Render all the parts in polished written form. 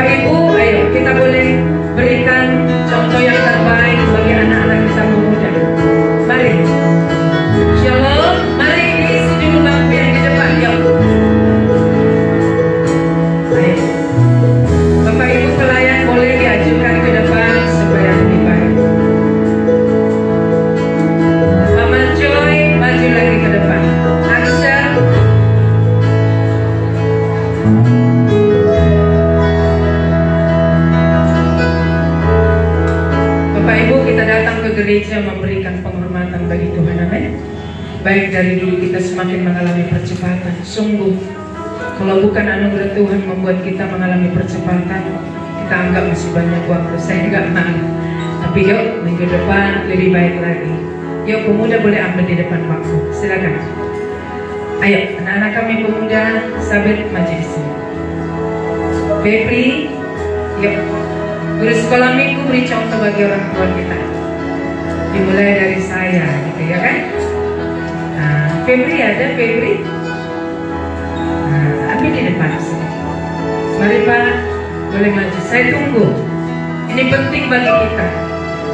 Bapak Ibu, ayo kita boleh berikan contoh yang terbaik bagi anak-anak kita muda. Mari. Shalom, mari isi dulu bangku yang di depan, yuk. Ayo. Bapak Ibu pelayan boleh diajukan ke depan supaya lebih baik. Mama Joy maju lagi ke depan. Axel. Bapak Ibu, kita datang ke gereja memberikan penghormatan bagi Tuhan, amin. Baik dari dulu kita semakin mengalami percepatan. Sungguh, kalau bukan anugerah Tuhan membuat kita mengalami percepatan, kita anggap masih banyak waktu. Saya enggak mau. Tapi yuk, minggu depan lebih baik lagi. Yuk, pemuda boleh ambil di depan bangku. Silakan. Ayo, anak-anak kami pemuda, Sabit maju di sini. Febri, yuk. Guru sekolah minggu beri contoh bagi orang tua kita. Dimulai dari saya, gitu ya kan? Nah, Febri ada, Febri? Nah, ambil di depan sini. Mari Pak, boleh maju. Saya tunggu. Ini penting bagi kita.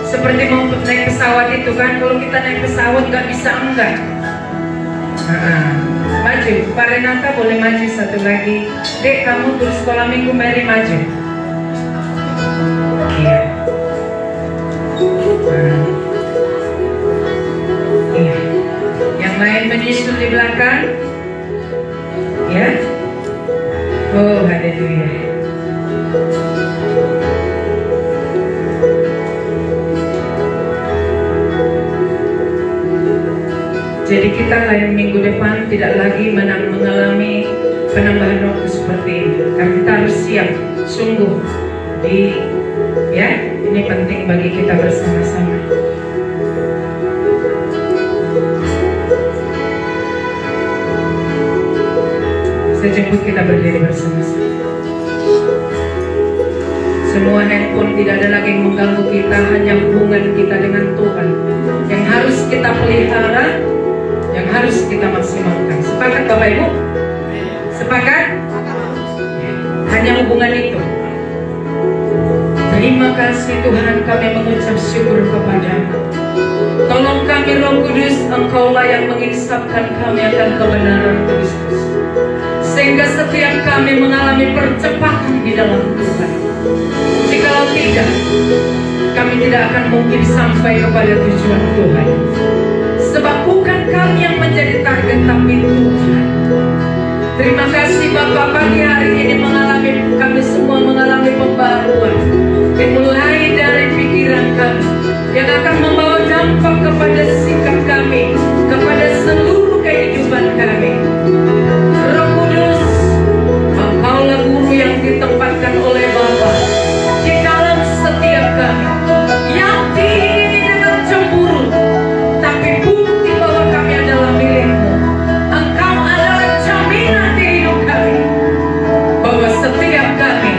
Seperti mau naik pesawat itu kan, kalau kita naik pesawat nggak bisa enggak. Maju. Pak Renata boleh maju satu lagi. Dek, kamu guru sekolah minggu, mari maju. Iya. Iya. Yang lain menyusul di belakang. Ya. Oh, haleluya. Jadi kita lain minggu depan tidak lagi mengalami penambahan waktu seperti ini. Karena kita harus siap, sungguh ya, ini penting bagi kita bersama-sama. Saya jemput kita berdiri bersama-sama. Semua handphone tidak ada lagi yang mengganggu kita, hanya hubungan kita dengan Tuhan yang harus kita pelihara, yang harus kita maksimalkan. Sepakat Bapak Ibu? Sepakat? Hanya hubungan itu. Terima kasih Tuhan, kami mengucap syukur kepadamu. Tolong kami Roh Kudus, Engkaulah yang menginsapkan kami akan kebenaran Kristus, sehingga setiap kami mengalami percepatan di dalam Tuhan. Jikalau tidak, kami tidak akan mungkin sampai kepada tujuan Tuhan. Sebab bukan kami yang menjadi target, tapi Tuhan. Terima kasih Bapak, pagi hari ini kami semua mengalami pembaruan. Dimulai dari pikiran kami yang akan membawa dampak kepada sikap kami, kepada seluruh kehidupan kami. Roh Kudus, Engkaulah guru yang ditempatkan oleh Bapa di dalam setiap kami, yang diingini dengan cemburu, tapi bukti bahwa kami adalah milik-Mu. Engkau adalah jaminan di hidup kami, bahwa setiap kami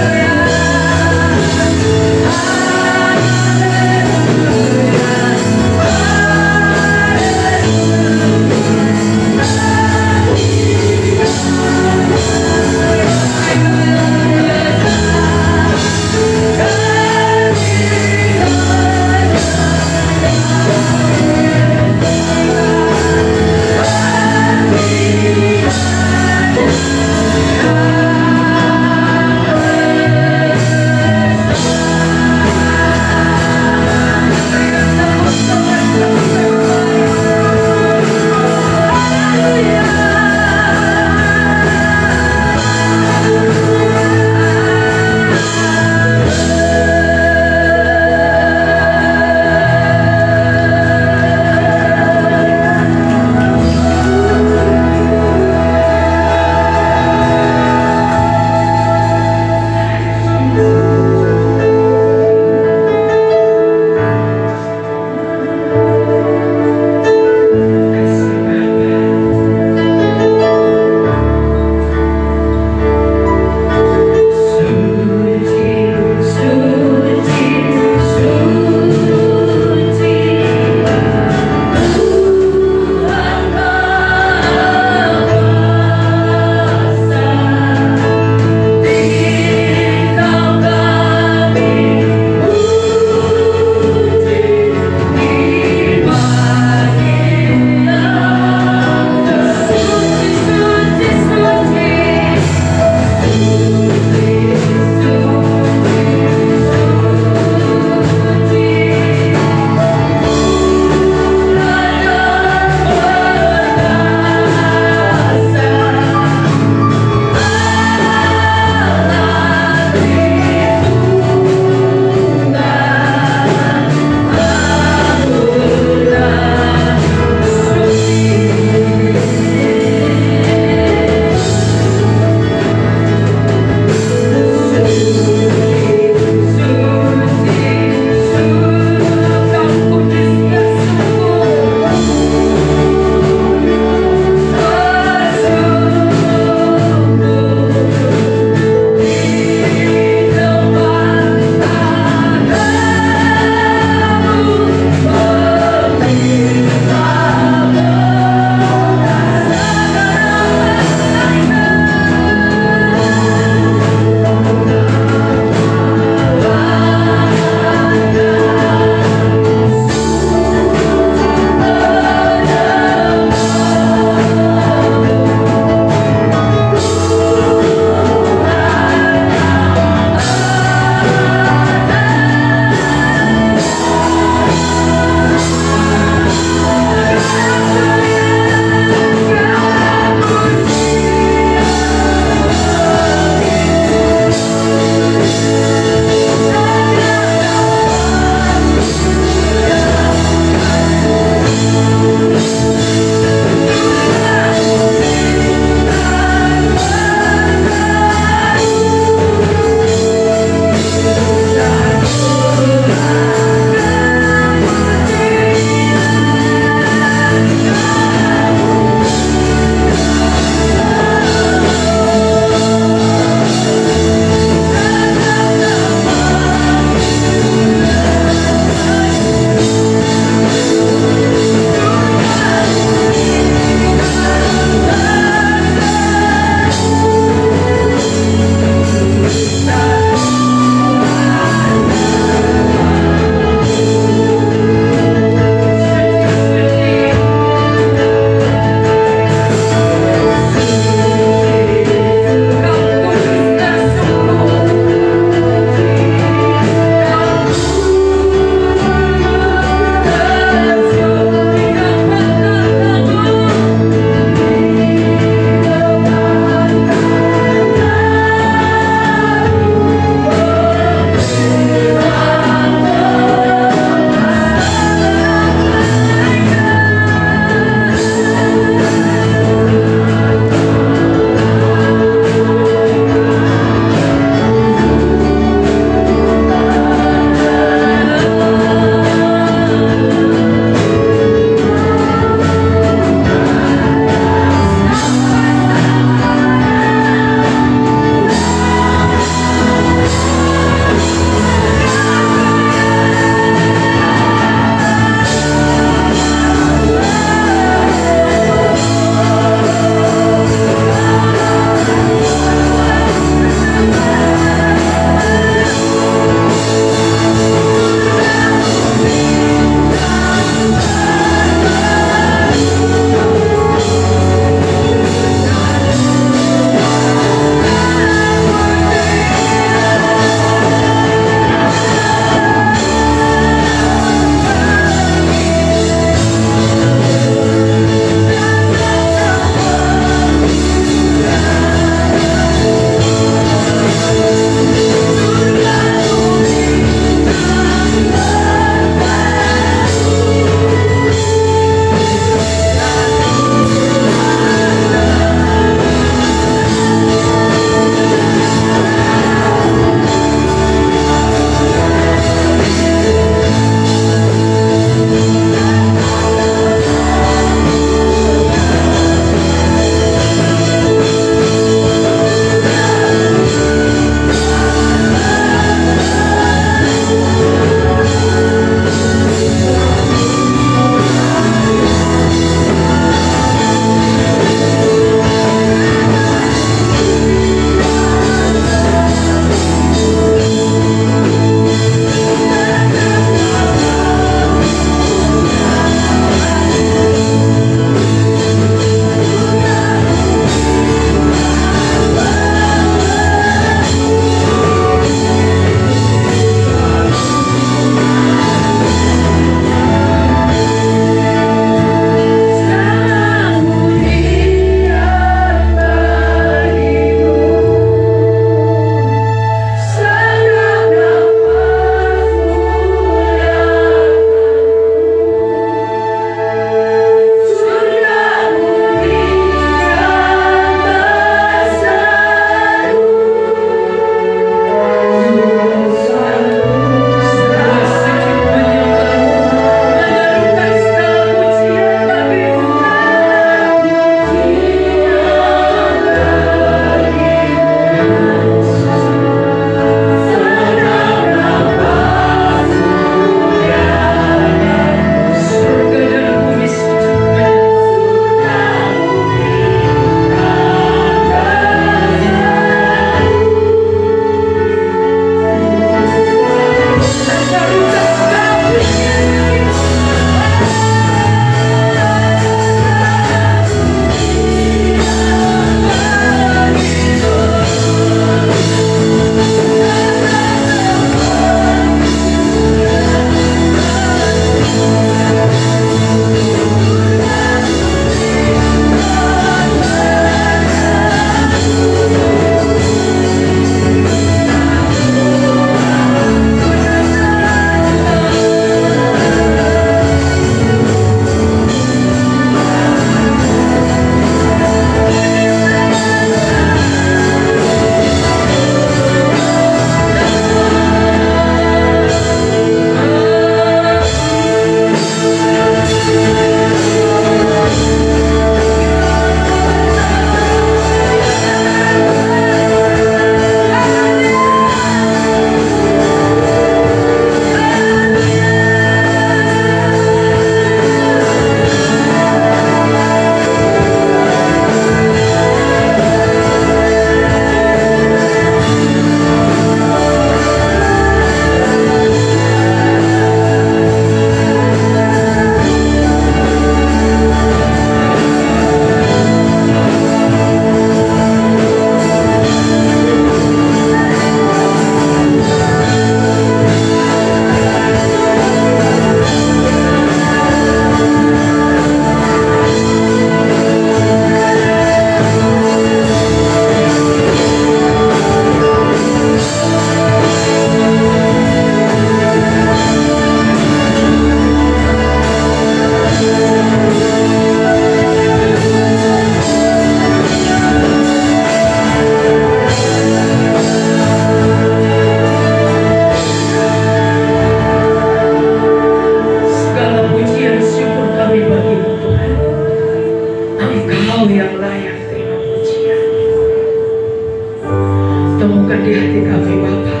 Bukan di hati kami Bapa,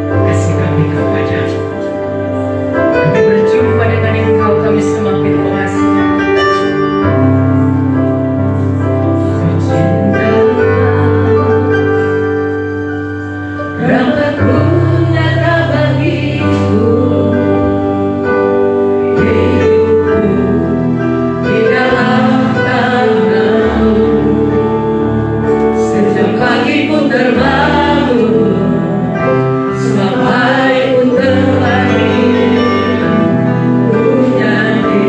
kasih kami kepadamu. Kami berjumpa dengan Engkau, kami semakin mengasihi. Kau cinta, rahmat-Mu nyata bagiku. Hidupku di dalam tangan-Mu. Sejak pagi pun terbangun sampai pun terlahir, ku nyanyi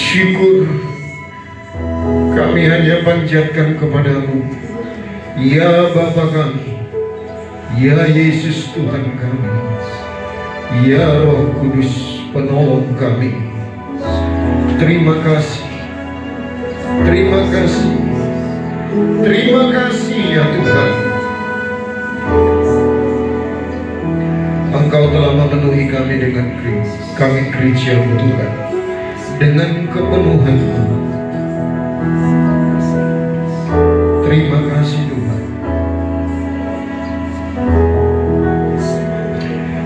syukur kami hanya panjatkan kepadamu, ya Bapa kami, ya Yesus Tuhan kami, ya Roh Kudus penolong kami. Terima kasih, terima kasih, terima kasih ya Tuhan. Engkau telah memenuhi kami dengan kami gereja Tuhan dengan kepenuhan-Mu. Terima kasih Tuhan.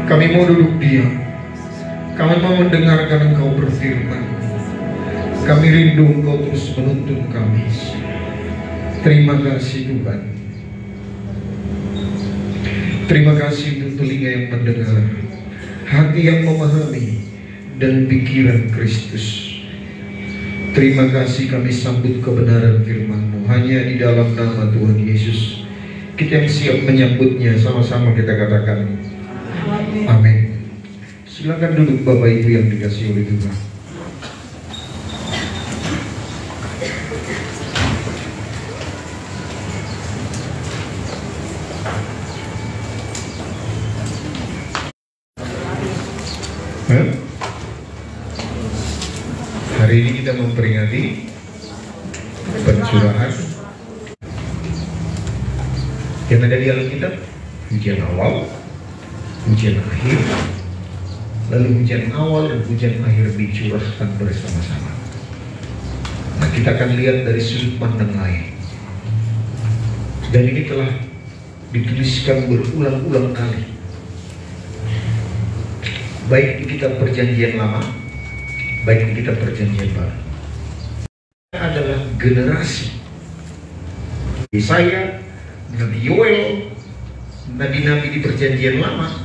Kami mau duduk diam. Kami mau mendengarkan Engkau berfirman. Kami rindu Engkau terus menuntun kami. Terima kasih Tuhan. Terima kasih untuk telinga yang mendengar, hati yang memahami, dan pikiran Kristus. Terima kasih kami sambut kebenaran firman-Mu hanya di dalam nama Tuhan Yesus. Kita yang siap menyambutnya, sama-sama kita katakan amin. Silakan duduk Bapak Ibu yang dikasihi oleh Tuhan. Hari ini kita memperingati pencurahan yang ada di Alkitab, hujan awal, hujan akhir, lalu hujan awal dan hujan akhir dicurahkan bersama-sama. Nah, kita akan lihat dari sudut pandang lain, dan ini telah dituliskan berulang-ulang kali, baik di kitab Perjanjian Lama, baik di kitab Perjanjian Baru. Adalah generasi Yesaya, Nabi Yoel, nabi-nabi di Perjanjian Lama,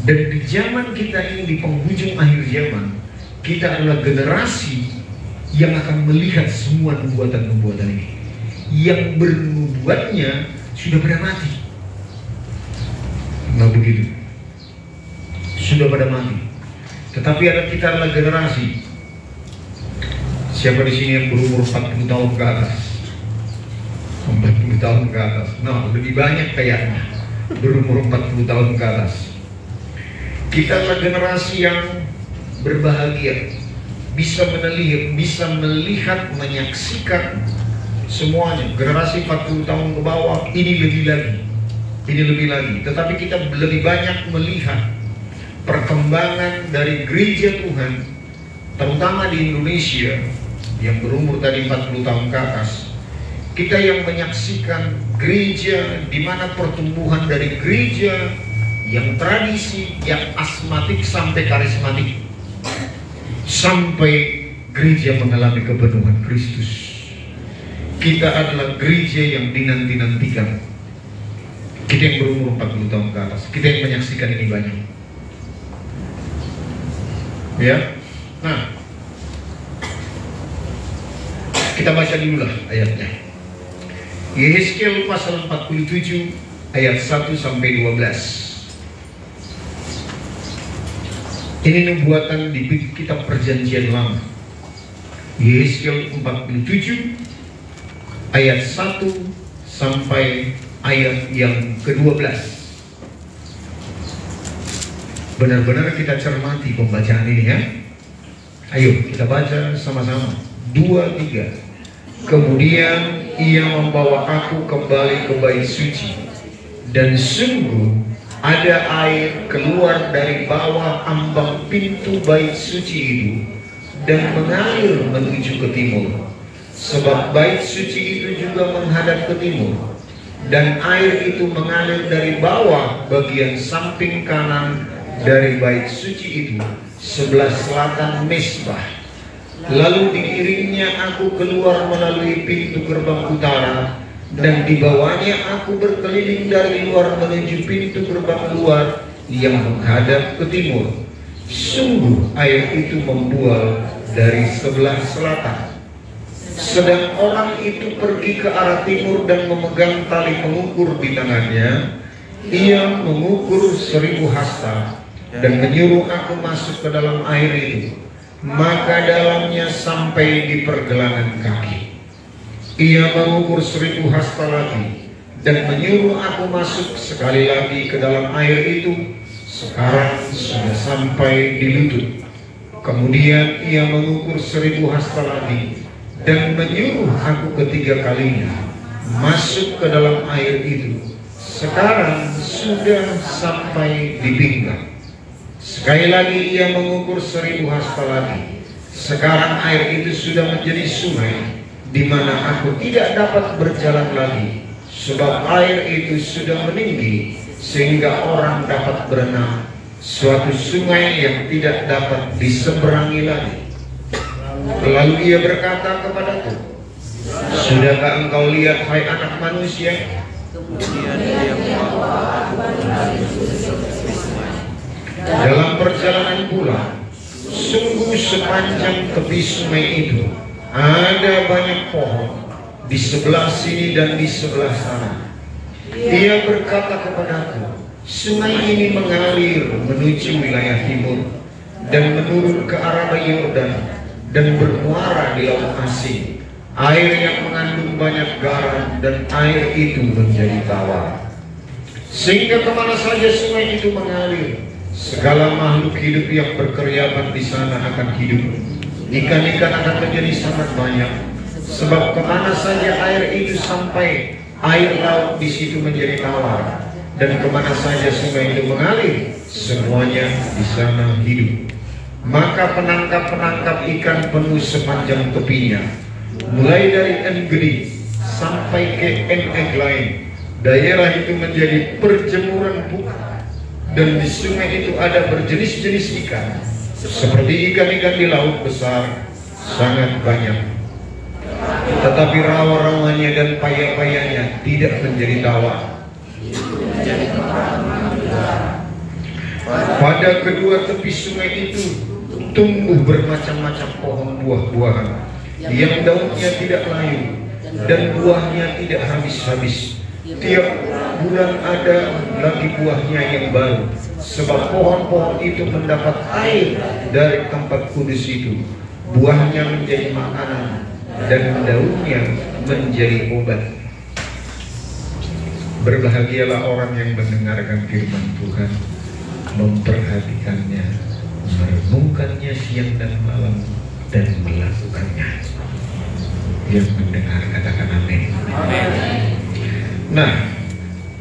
dan di zaman kita ini di penghujung akhir zaman, kita adalah generasi yang akan melihat semua nubuatan-nubuatan ini. Yang bernubuatnya sudah pada mati. Nah begitu, sudah pada mati. Tetapi ada kita adalah generasi. Siapa di sini yang berumur 40 tahun ke atas? 40 tahun ke atas. Nah, lebih banyak kayaknya berumur 40 tahun ke atas. Kita adalah generasi yang berbahagia, bisa melihat, menyaksikan semuanya. Generasi 40 tahun ke bawah ini lebih lagi. Tetapi kita lebih banyak melihat perkembangan dari gereja Tuhan, terutama di Indonesia yang berumur tadi 40 tahun ke atas. Kita yang menyaksikan gereja di mana pertumbuhan dari gereja yang tradisi, yang asmatik sampai karismatik, sampai gereja mengalami kepenuhan Kristus. Kita adalah gereja yang dinanti-nantikan. Kita yang berumur 40 tahun ke atas, kita yang menyaksikan ini banyak. Ya, nah, kita baca dulu lah ayatnya. Yehezkiel pasal 47 ayat 1 sampai 12. Ini nubuatan di kitab Perjanjian Lama. Yehezkiel 47 ayat 1 sampai ayat yang ke-12. Benar-benar kita cermati pembacaan ini ya. Ayo kita baca sama-sama. 2, 3. Kemudian ia membawa aku kembali ke bait suci, dan sungguh ada air keluar dari bawah ambang pintu bait suci itu dan mengalir menuju ke timur, sebab bait suci itu juga menghadap ke timur. Dan air itu mengalir dari bawah bagian samping kanan dari bait suci itu sebelah selatan mezbah. Lalu diiringnya aku keluar melalui pintu gerbang utara, dan di bawahnya aku berkeliling dari luar menuju pintu gerbang luar yang menghadap ke timur. Sungguh air itu membual dari sebelah selatan. Sedang orang itu pergi ke arah timur dan memegang tali pengukur di tangannya. Ia mengukur 1000 hasta dan menyuruh aku masuk ke dalam air itu. maka dalamnya sampai di pergelangan kaki. Ia mengukur 1000 hasta lagi dan menyuruh aku masuk sekali lagi ke dalam air itu. Sekarang sudah sampai di lutut. Kemudian ia mengukur 1000 hasta lagi dan menyuruh aku ketiga kalinya masuk ke dalam air itu. Sekarang sudah sampai di pinggang. Sekali lagi ia mengukur 1000 hasta lagi. Sekarang air itu sudah menjadi sungai, di mana aku tidak dapat berjalan lagi, sebab air itu sudah meninggi sehingga orang dapat berenang. Suatu sungai yang tidak dapat diseberangi lagi. Lalu ia berkata kepadaku, sudahkah engkau lihat, hai anak manusia? Dalam perjalanan pulang, sungguh sepanjang tepi sungai itu ada banyak pohon di sebelah sini dan di sebelah sana. Ia berkata kepadaku, sungai ini mengalir menuju wilayah timur dan menurun ke arah Yordan dan bermuara di laut Asing, air yang mengandung banyak garam, dan air itu menjadi tawar. Sehingga kemana saja sungai itu mengalir, segala makhluk hidup yang berkeriapan di sana akan hidup. Ikan-ikan akan menjadi sangat banyak, sebab kemana saja air itu sampai, air laut di situ menjadi tawar. Dan kemana saja sungai itu mengalir, semuanya di sana hidup. Maka penangkap-penangkap ikan penuh sepanjang tepinya, mulai dari En-Gedi sampai ke En-Eglaim. Daerah itu menjadi perjemuran buah, dan di sungai itu ada berjenis-jenis ikan, seperti ikan-ikan di laut besar, sangat banyak. Tetapi rawa-rawanya dan paya-payanya tidak menjadi tawar. Pada kedua tepi sungai itu tumbuh bermacam-macam pohon buah-buahan yang daunnya tidak layu dan buahnya tidak habis-habis. Tiap bulan ada lagi buahnya yang baru, sebab pohon-pohon itu mendapat air dari tempat kudus itu. Buahnya menjadi makanan dan daunnya menjadi obat. Berbahagialah orang yang mendengarkan firman Tuhan, memperhatikannya, merenungkannya siang dan malam, dan melakukannya. Yang mendengar katakan amin. Nah,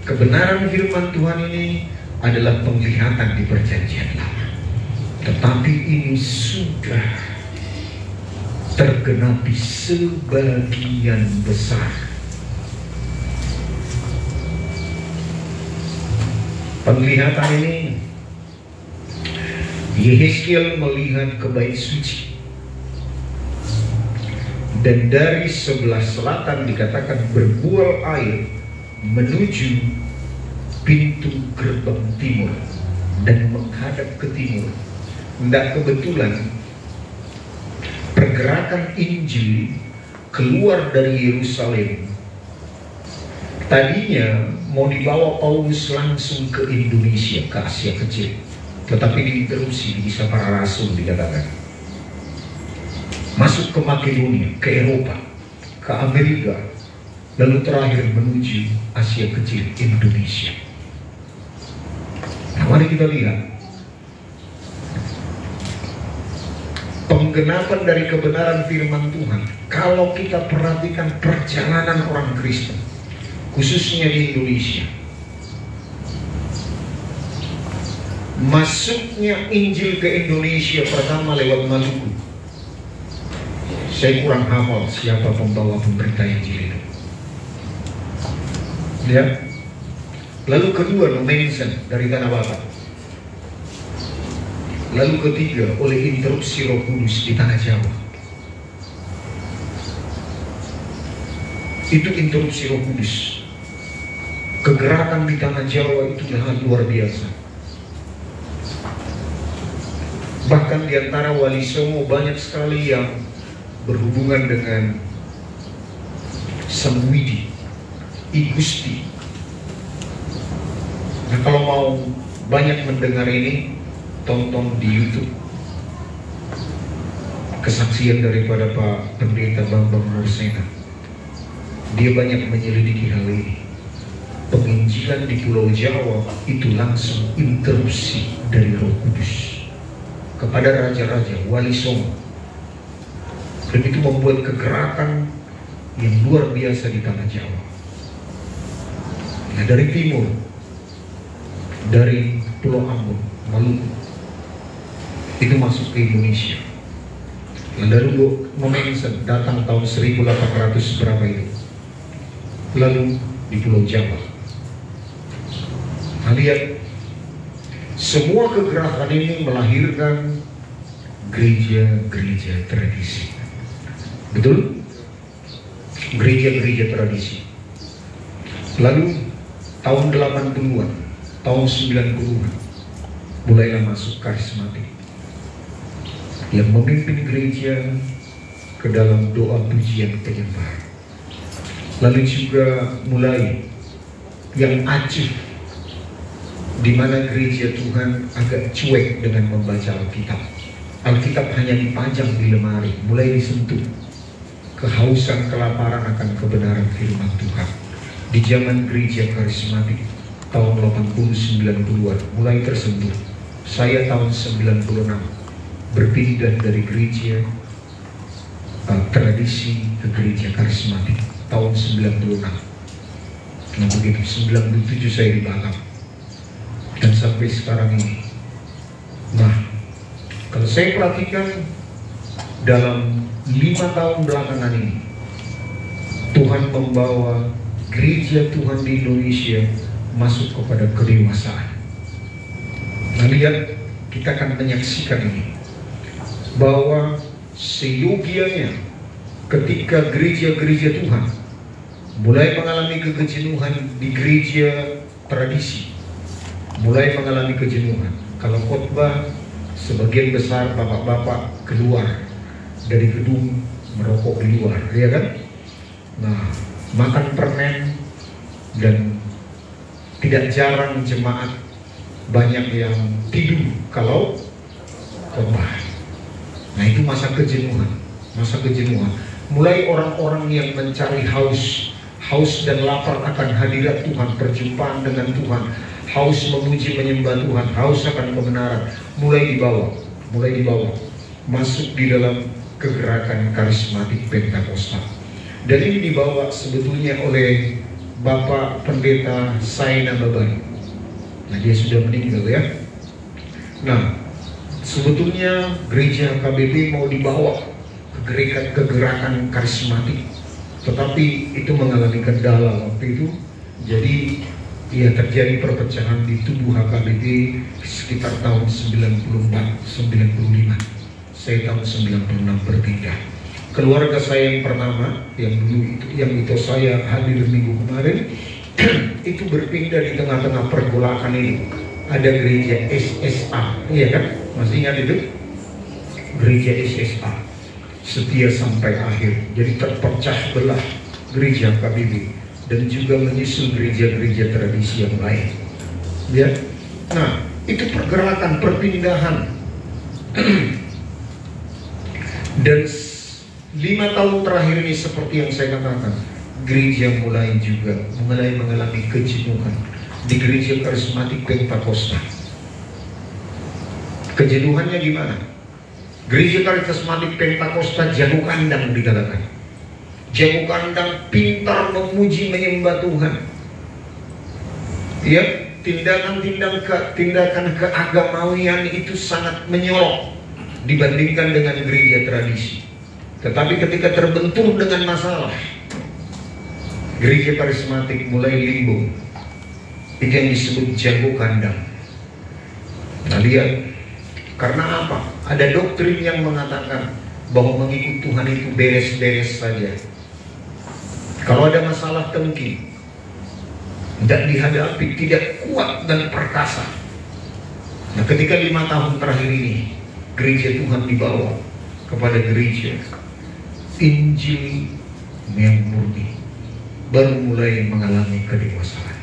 kebenaran firman Tuhan ini adalah penglihatan di perjanjian lama, tetapi ini sudah tergenapi sebagian besar. Penglihatan ini, Yehezkiel melihat ke bait suci, dan dari sebelah selatan dikatakan berbual air menuju pintu gerbang timur dan menghadap ke timur. Tidak kebetulan pergerakan Injil keluar dari Yerusalem tadinya mau dibawa Paulus langsung ke Indonesia, ke Asia Kecil, tetapi diinterupsi, bisa para rasul dikatakan masuk ke Makedonia, ke Eropa, ke Amerika, lalu terakhir menuju Asia Kecil, Indonesia. Nah, mari kita lihat penggenapan dari kebenaran firman Tuhan. Kalau kita perhatikan perjalanan orang Kristen, khususnya di Indonesia, masuknya Injil ke Indonesia pertama lewat Maluku. Saya kurang hafal siapa pembawa pemberita Injil itu. Ya. Lalu kedua, mention dari Tanah Batak. Lalu ketiga, oleh interupsi Roh Kudus di Tanah Jawa. Itu interupsi Roh Kudus. Kegerakan di Tanah Jawa itu sangat luar biasa. Bahkan di antara Wali Songo banyak sekali yang berhubungan dengan Sang Widi, I Gusti. Nah, kalau mau banyak mendengar ini, tonton di YouTube. kesaksian daripada Pak Pendeta Bambang Mursena. Dia banyak menyelidiki hal ini. Penginjilan di Pulau Jawa itu langsung interupsi dari Roh Kudus kepada raja-raja, wali songo. Dan itu membuat kegerakan yang luar biasa di tanah Jawa. Nah, dari timur, dari Pulau Ambon, Maluku, itu masuk ke Indonesia. Lalu Momensen datang tahun 1800 berapa itu. Lalu di Pulau Jawa. Nah, lihat, semua kegerakan ini melahirkan gereja-gereja tradisi. Betul? Gereja-gereja tradisi. Lalu tahun 80-an, tahun 90-an, mulailah masuk karismatik yang memimpin gereja ke dalam doa pujian penyembah. Lalu juga mulai yang acuh, di mana gereja Tuhan agak cuek dengan membaca Alkitab. Alkitab hanya dipajang di lemari, mulai disentuh. Kehausan, kelaparan akan kebenaran firman Tuhan. Di zaman gereja karismatik tahun 80-90-an mulai tersentuh. Saya tahun 96 berpindah dari gereja tradisi ke gereja karismatik tahun 96. Nah begitu, 97 saya di Batam. Dan sampai sekarang ini. Nah, kalau saya perhatikan dalam 5 tahun belakangan ini, Tuhan membawa gereja Tuhan di Indonesia masuk kepada kedewasaan. Nah lihat, kita akan menyaksikan ini, bahwa seyogianya ketika gereja-gereja Tuhan mulai mengalami kejenuhan di gereja tradisi, mulai mengalami kejenuhan. Kalau khotbah, sebagian besar bapak-bapak keluar dari gedung merokok di luar, ya kan? Nah, makan permen, dan tidak jarang jemaat banyak yang tidur kalau khotbah. Nah itu masa kejenuhan, masa kejenuhan. Mulai orang-orang yang mencari haus dan lapar akan hadirat Tuhan, perjumpaan dengan Tuhan, haus memuji menyembah Tuhan, haus akan kebenaran, mulai dibawa masuk di dalam kegerakan karismatik Pentakosta. Dan ini dibawa sebetulnya oleh Bapak Pendeta Saina Babani. Nah dia sudah meninggal ya. Nah sebetulnya gereja KBP mau dibawa kegerakan karismatik, tetapi itu mengalami kendala waktu itu. Jadi ya terjadi perpecahan di tubuh HKBP sekitar tahun 94-95. Saya tahun 96 berpindah. Keluarga saya yang pertama, yang dulu itu saya hadir minggu kemarin, itu berpindah di tengah-tengah pergolakan ini. Ada gereja SSA, iya kan? Masih ingat itu? Gereja SSA, setia sampai akhir. Jadi terpecah belah gereja KBP dan juga menyusul gereja-gereja tradisi yang lain. Ya, nah itu pergerakan perpindahan. Dan 5 tahun terakhir ini seperti yang saya katakan, gereja mulai mengalami kejenuhan di gereja karismatik Pentakosta. Kejenuhannya gimana? Gereja karismatik Pentakosta jago kandang dikatakan. Jago kandang, pintar memuji menyembah Tuhan. Ya, tindakan keagamawian itu sangat menyorok dibandingkan dengan gereja tradisi. Tetapi ketika terbentur dengan masalah, gereja karismatik mulai limbung. Itu yang disebut jago kandang. Nah lihat, karena apa? Ada doktrin yang mengatakan bahwa mengikut Tuhan itu beres-beres saja. Kalau ada masalah tengking, tidak dihadapi, tidak kuat dan perkasa. Nah ketika 5 tahun terakhir ini, gereja Tuhan dibawa kepada gereja Injil yang murni, baru mulai mengalami kedewasaan.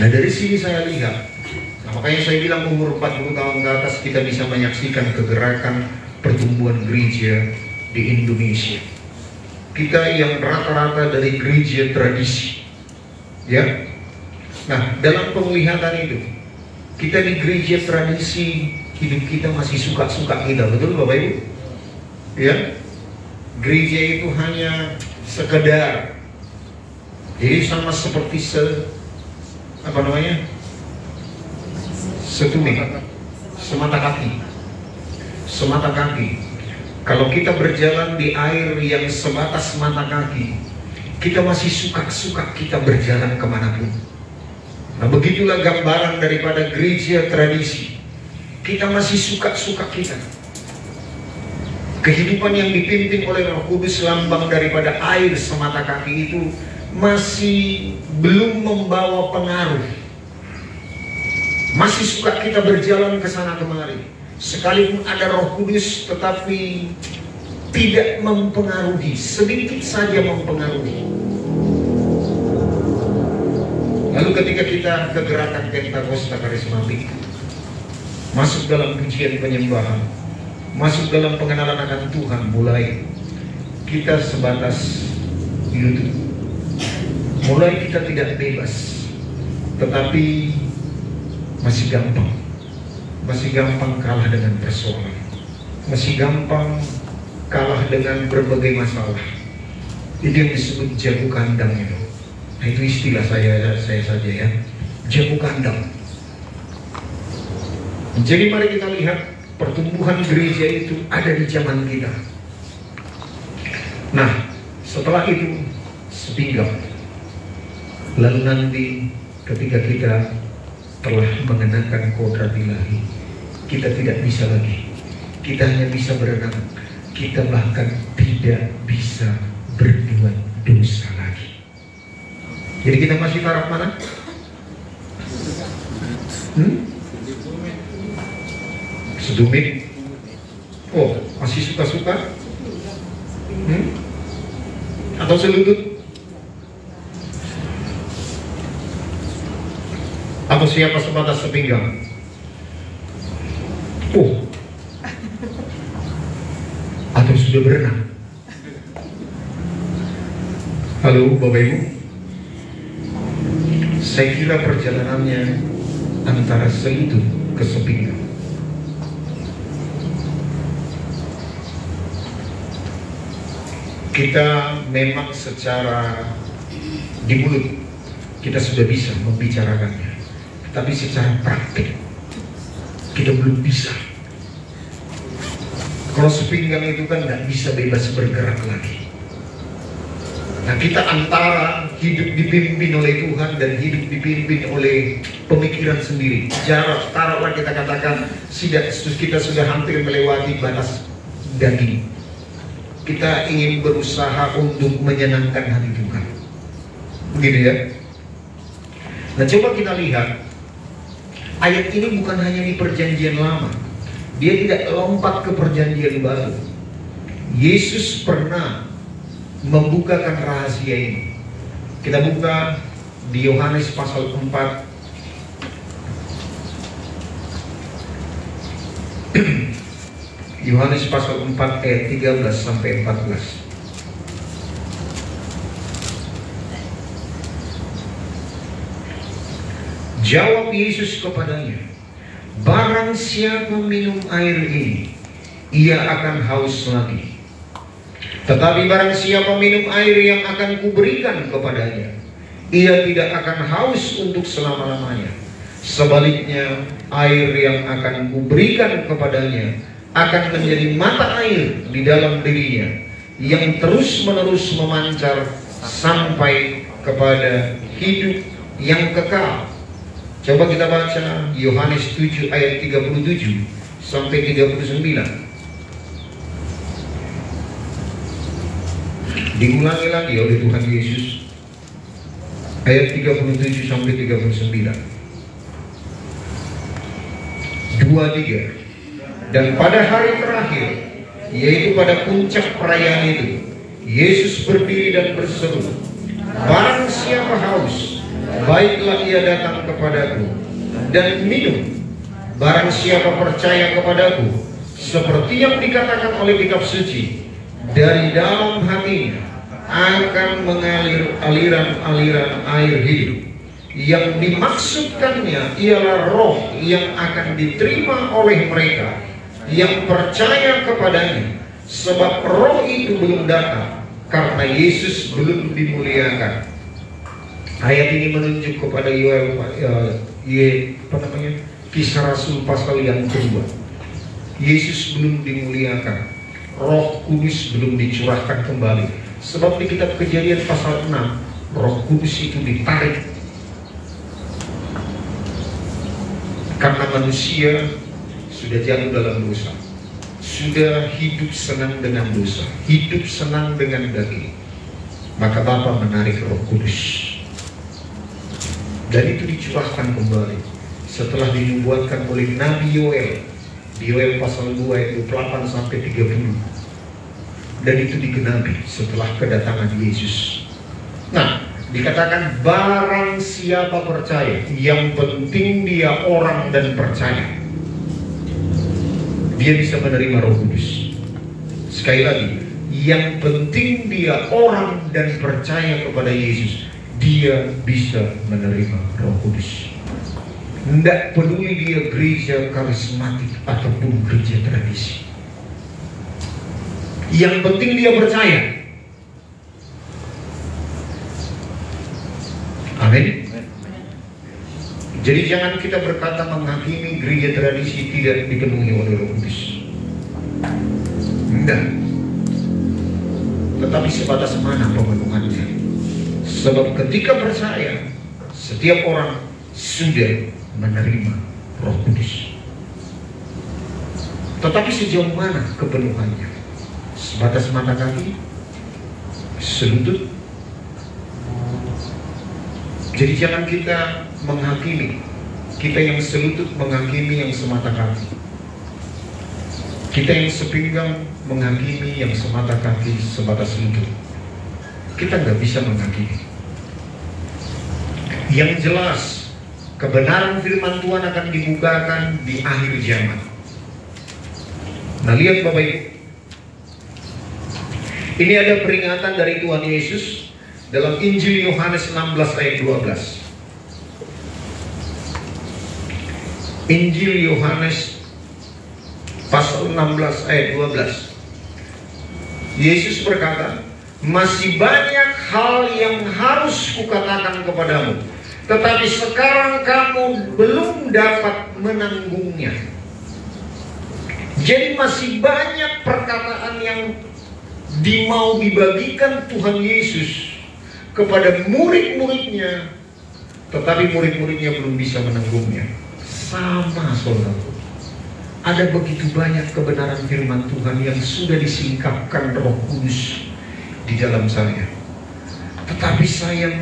Nah dari sini saya lihat, nah, makanya saya bilang umur 40 tahun ke atas kita bisa menyaksikan kegerakan pertumbuhan gereja di Indonesia. Kita yang rata-rata dari gereja tradisi, ya. Nah, dalam penglihatan itu, kita di gereja tradisi, hidup kita masih suka-suka kita, betul Bapak Ibu? Ya, gereja itu hanya sekedar, jadi sama seperti setumit, semata kaki. Kalau kita berjalan di air yang sebatas mata kaki, kita masih suka-suka kita berjalan kemanapun. Nah, begitulah gambaran daripada gereja tradisi. Kita masih suka-suka kita. Kehidupan yang dipimpin oleh Roh Kudus, lambang daripada air semata kaki itu, masih belum membawa pengaruh. Masih suka kita berjalan ke sana kemari. Sekalipun ada Roh Kudus, tetapi tidak mempengaruhi, sedikit saja mempengaruhi. Lalu ketika kita ke gerakan Pentakosta Karismatik, masuk dalam pujian penyembahan, masuk dalam pengenalan akan Tuhan, mulai kita sebatas lutut. Mulai kita tidak bebas, tetapi masih gampang kalah dengan persoalan, masih gampang kalah dengan berbagai masalah. Itu yang disebut jago kandang itu. Nah, itu istilah saya saja ya, jago kandang. Jadi mari kita lihat pertumbuhan gereja itu ada di zaman kita. Nah, setelah itu sepinggang. Lalu nanti ketika kita telah mengenakan kodrat ilahi, kita tidak bisa lagi. Kita hanya bisa berenang. Kita bahkan tidak bisa berbuat dosa lagi. Jadi kita masih taraf mana? Sedumit. Oh, masih suka-suka? Atau selutut? Atau siapa sebatas sepinggang? Oh, atau sudah berenang? Halo Bapak Ibu, saya kira perjalanannya antara selutut ke sepinggang. Kita memang secara di mulut kita sudah bisa membicarakannya, tapi secara praktik kita belum bisa. Kalau sepinggang itu kan nggak bisa bebas bergerak lagi. Nah, kita antara hidup dipimpin oleh Tuhan dan hidup dipimpin oleh pemikiran sendiri. Jarak, taruhlah kita katakan kita sudah hampir melewati batas daging. Kita ingin berusaha untuk menyenangkan hati Tuhan. Begitu ya. Nah, coba kita lihat. Ayat ini bukan hanya di perjanjian lama. Dia tidak lompat ke perjanjian baru. Yesus pernah membukakan rahasia ini. Kita buka di Yohanes pasal 4. Yohanes pasal 4 ayat 13 sampai 14. Jawab Yesus kepadanya, barang siapa minum air ini, ia akan haus lagi. Tetapi barang siapa minum air yang akan kuberikan kepadanya, ia tidak akan haus untuk selama-lamanya. Sebaliknya, air yang akan kuberikan kepadanya akan menjadi mata air di dalam dirinya, yang terus-menerus memancar sampai kepada hidup yang kekal. Coba kita baca Yohanes 7 ayat 37 sampai 39. Diulangi lagi oleh Tuhan Yesus. Ayat 37 sampai 39. 2-3. Dan pada hari terakhir, yaitu pada puncak perayaan itu, Yesus berdiri dan berseru, barang siapa haus, baiklah ia datang kepadaku dan minum. Barang siapa percaya kepadaku, Seperti yang dikatakan oleh kitab suci, dari dalam hatinya akan mengalir aliran-aliran air hidup. Yang dimaksudkannya ialah roh yang akan diterima oleh mereka yang percaya kepadanya. Sebab roh itu belum datang karena Yesus belum dimuliakan. Ayat ini menunjuk kepada Kisah Rasul pasal yang kedua. Yesus belum dimuliakan, Roh Kudus belum dicurahkan kembali. Sebab di kitab Kejadian pasal 6, Roh Kudus itu ditarik karena manusia sudah jatuh dalam dosa, sudah hidup senang dengan dosa, hidup senang dengan daging. Maka Bapa menarik Roh Kudus, dan itu dicurahkan kembali setelah dinubuatkan oleh Nabi Yoel di Yoel pasal 2 ayat 28 sampai 30. Dan itu digenapi setelah kedatangan Yesus. Nah, dikatakan barang siapa percaya, yang penting dia orang dan percaya, dia bisa menerima Roh Kudus. Sekali lagi, yang penting dia orang dan percaya kepada Yesus, dia bisa menerima Roh Kudus. Tidak peduli dia gereja karismatik ataupun gereja tradisi, yang penting dia percaya. Amin. Jadi jangan kita berkata menghakimi gereja tradisi tidak dipenuhi oleh Roh Kudus. Tidak. Tetapi sebatas mana pemenuhannya? Sebab ketika percaya, setiap orang sudah menerima Roh Kudus. Tetapi sejauh mana kepenuhannya? Sebatas mata kaki, selutut. Jadi jangan kita menghakimi, kita yang selutut menghakimi yang semata kaki, kita yang sepinggang menghakimi yang semata kaki sebatas lutut. Kita nggak bisa menghakimi. Yang jelas, kebenaran firman Tuhan akan dibukakan di akhir zaman. Nah, lihat Bapak Ibu, ini ada peringatan dari Tuhan Yesus dalam Injil Yohanes 16 ayat 12. Injil Yohanes pasal 16 ayat 12. Yesus berkata, masih banyak hal yang harus kukatakan kepadamu, tetapi sekarang kamu belum dapat menanggungnya. Jadi masih banyak perkataan yang mau dibagikan Tuhan Yesus kepada murid-muridnya, tetapi murid-muridnya belum bisa menanggungnya. Sama saudara, ada begitu banyak kebenaran firman Tuhan yang sudah disingkapkan Roh Kudus di dalam saya, tetapi saya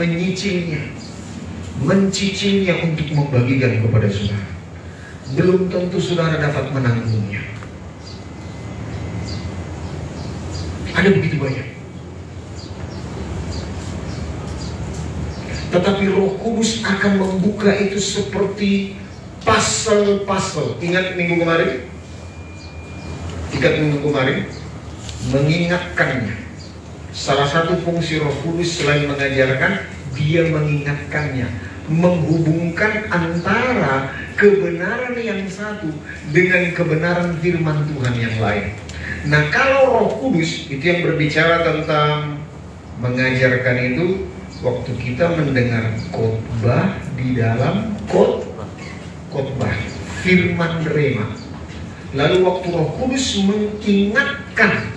mencicilnya untuk membagikan kepada saudara. Belum tentu saudara dapat menanggungnya. Ada begitu banyak. Tetapi Roh Kudus akan membuka itu seperti pasal-pasal. Ingat minggu kemarin? Mengingatkannya. Salah satu fungsi Roh Kudus selain mengajarkan, dia mengingatkannya, menghubungkan antara kebenaran yang satu dengan kebenaran firman Tuhan yang lain. Nah, kalau Roh Kudus itu yang berbicara tentang mengajarkan itu, waktu kita mendengar khotbah di dalam khotbah firman rema. Lalu waktu Roh Kudus mengingatkan,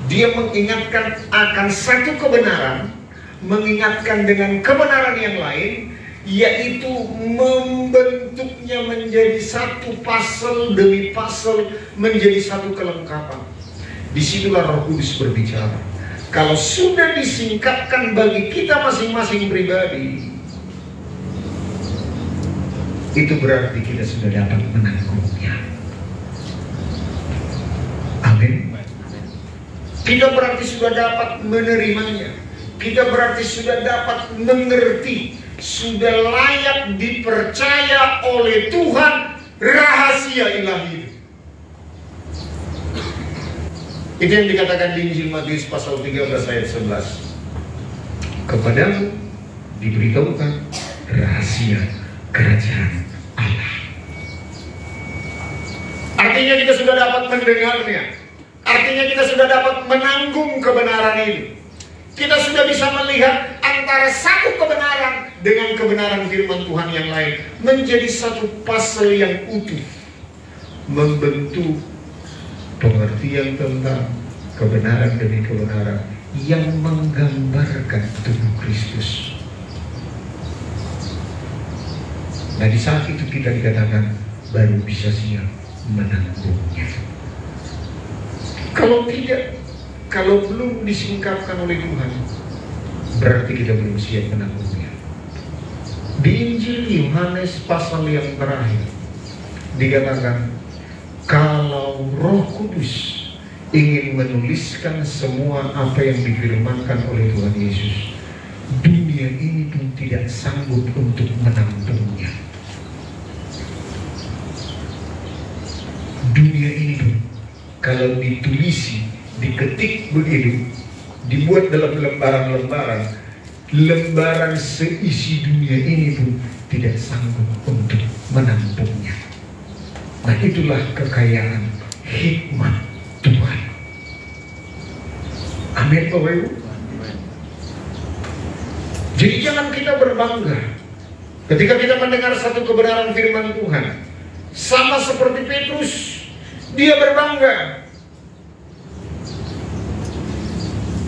dia mengingatkan akan satu kebenaran, mengingatkan dengan kebenaran yang lain, yaitu membentuknya menjadi satu pasal demi pasal, menjadi satu kelengkapan. Disitulah Roh Kudus berbicara. Kalau sudah disingkapkan bagi kita masing-masing pribadi, itu berarti kita sudah dapat menanggungnya. Amin. Kita berarti sudah dapat menerimanya. Kita berarti sudah dapat mengerti, sudah layak dipercaya oleh Tuhan rahasia ilahi itu. Itu yang dikatakan di Injil Matius pasal 13 ayat 11. Kepadamu diberitahukan rahasia kerajaan Allah. Artinya kita sudah dapat mendengarnya. Artinya kita sudah dapat menanggung kebenaran ini. Kita sudah bisa melihat antara satu kebenaran dengan kebenaran firman Tuhan yang lain menjadi satu pasal yang utuh, membentuk pengertian tentang kebenaran demi kebenaran yang menggambarkan tubuh Kristus. Nah, di saat itu kita dikatakan baru bisa siap menanggungnya. Kalau tidak, kalau belum disingkapkan oleh Tuhan, berarti kita belum siap menanggungnya. Di Injil Yohanes pasal yang terakhir dikatakan, kalau Roh Kudus ingin menuliskan semua apa yang difirmankan oleh Tuhan Yesus, dunia ini pun tidak sanggup untuk menampungnya. Dunia ini pun kalau ditulisi, diketik begitu, dibuat dalam lembaran-lembaran, lembaran seisi dunia ini pun tidak sanggup untuk menampungnya. Nah, itulah kekayaan hikmat Tuhan. Amin, Bapak Ibu. Jadi jangan kita berbangga ketika kita mendengar satu kebenaran firman Tuhan. Sama seperti Petrus, dia berbangga.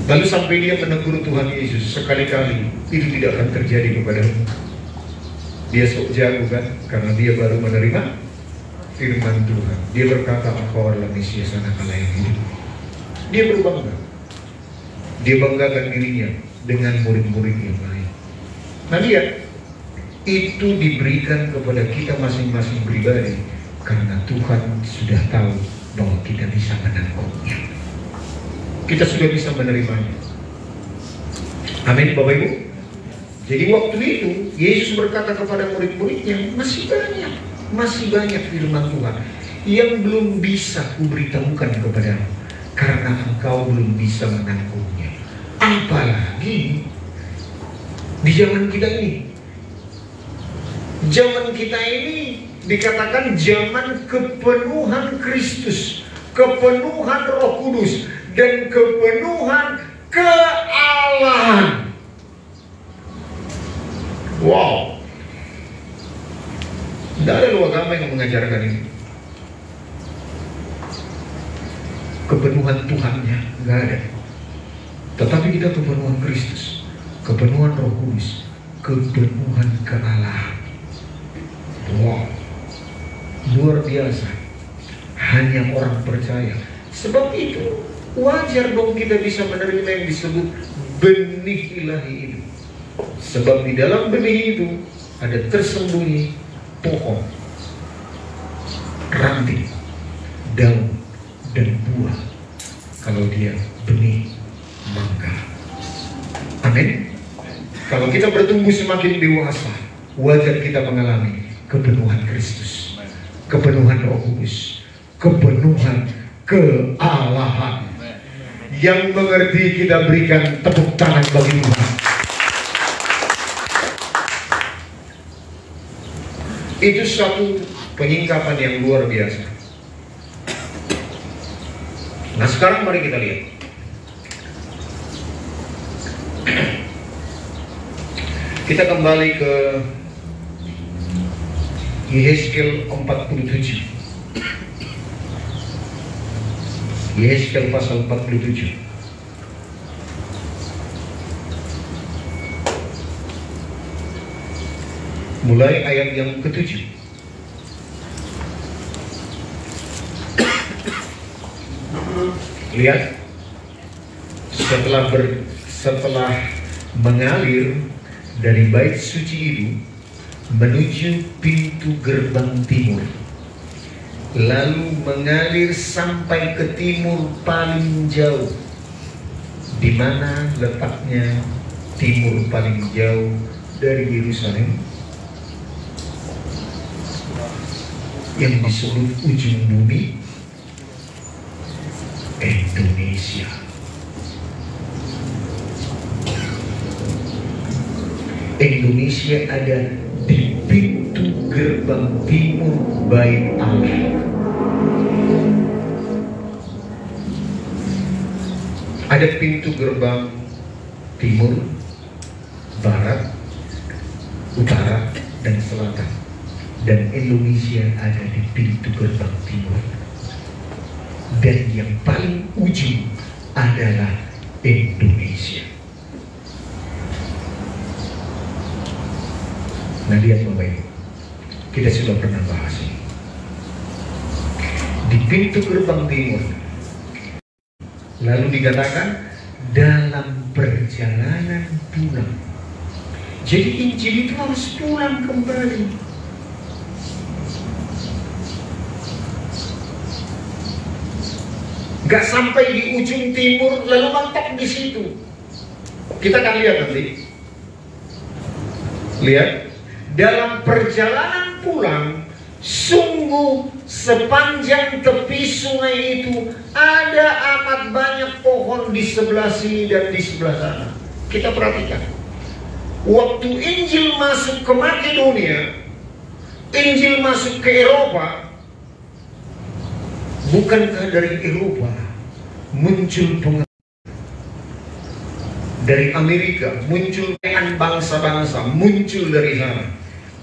Lalu sampai dia menegur Tuhan Yesus sekali-kali, itu tidak akan terjadi kepadamu. Dia sok jago kan, karena dia baru menerima firman Tuhan. Dia berkata, engkau adalah Mesias anak Allah yang hidup. Dia berbangga. Dia banggakan dirinya dengan murid-murid yang lain. Nah, lihat, itu diberikan kepada kita masing-masing pribadi karena Tuhan sudah tahu bahwa kita bisa menanggungnya. Kita sudah bisa menerimanya. Amin, Bapak Ibu. Jadi waktu itu Yesus berkata kepada murid-muridnya, masih banyak firman Tuhan yang belum bisa kuberitahukan kepadamu karena engkau belum bisa menanggungnya. Apalagi di zaman kita ini. Zaman kita ini dikatakan zaman kepenuhan Kristus, kepenuhan Roh Kudus, dan kepenuhan kealahan. Wow, tidak ada luar agama yang mengajarkan ini. Kepenuhan Tuhannya nggak ada. Tetapi kita kepenuhan Kristus, kepenuhan Roh Kudus, kepenuhan kealahan. Wow, luar biasa. Hanya orang percaya. Sebab itu wajar dong kita bisa menerima yang disebut benih ilahi itu. Sebab di dalam benih itu ada tersembunyi pohon, ranting, daun, dan buah. Kalau dia benih mangga. Amin. Kalau kita bertumbuh semakin dewasa, wajar kita mengalami kepenuhan Kristus, kepenuhan Roh Kudus, kepenuhan kealahan. Yang mengerti kita berikan tepuk tangan bagi Tuhan. Itu satu penyingkapan yang luar biasa. Nah, sekarang mari kita lihat. Kita kembali ke Yehezkiel 47. Yehezkiel pasal 47. Mulai ayat yang ke-7. Lihat, setelah mengalir dari bait suci itu menuju pintu gerbang timur, lalu mengalir sampai ke timur paling jauh. Di mana letaknya timur paling jauh dari Yerusalem? Yang disebut ujung bumi, Indonesia. Indonesia. Indonesia ada di pintu gerbang timur Bait Allah. Ada pintu gerbang timur, barat, utara, dan selatan. Dan Indonesia ada di pintu gerbang timur. Dan yang paling ujung adalah Indonesia. Nah, lihat Bapak Ibu, kita sudah pernah bahas ini. Di pintu gerbang timur, lalu dikatakan dalam perjalanan pulang. Jadi Injil itu harus pulang kembali. Gak sampai di ujung timur lalu mentok di situ. Kita akan lihat nanti. Lihat, dalam perjalanan pulang, sungguh sepanjang tepi sungai itu ada amat banyak pohon di sebelah sini dan di sebelah sana. Kita perhatikan. Waktu Injil masuk ke Makedonia, Injil masuk ke Eropa, bukankah dari Eropa muncul pengaruh? Dari Amerika muncul bangsa-bangsa, muncul dari sana.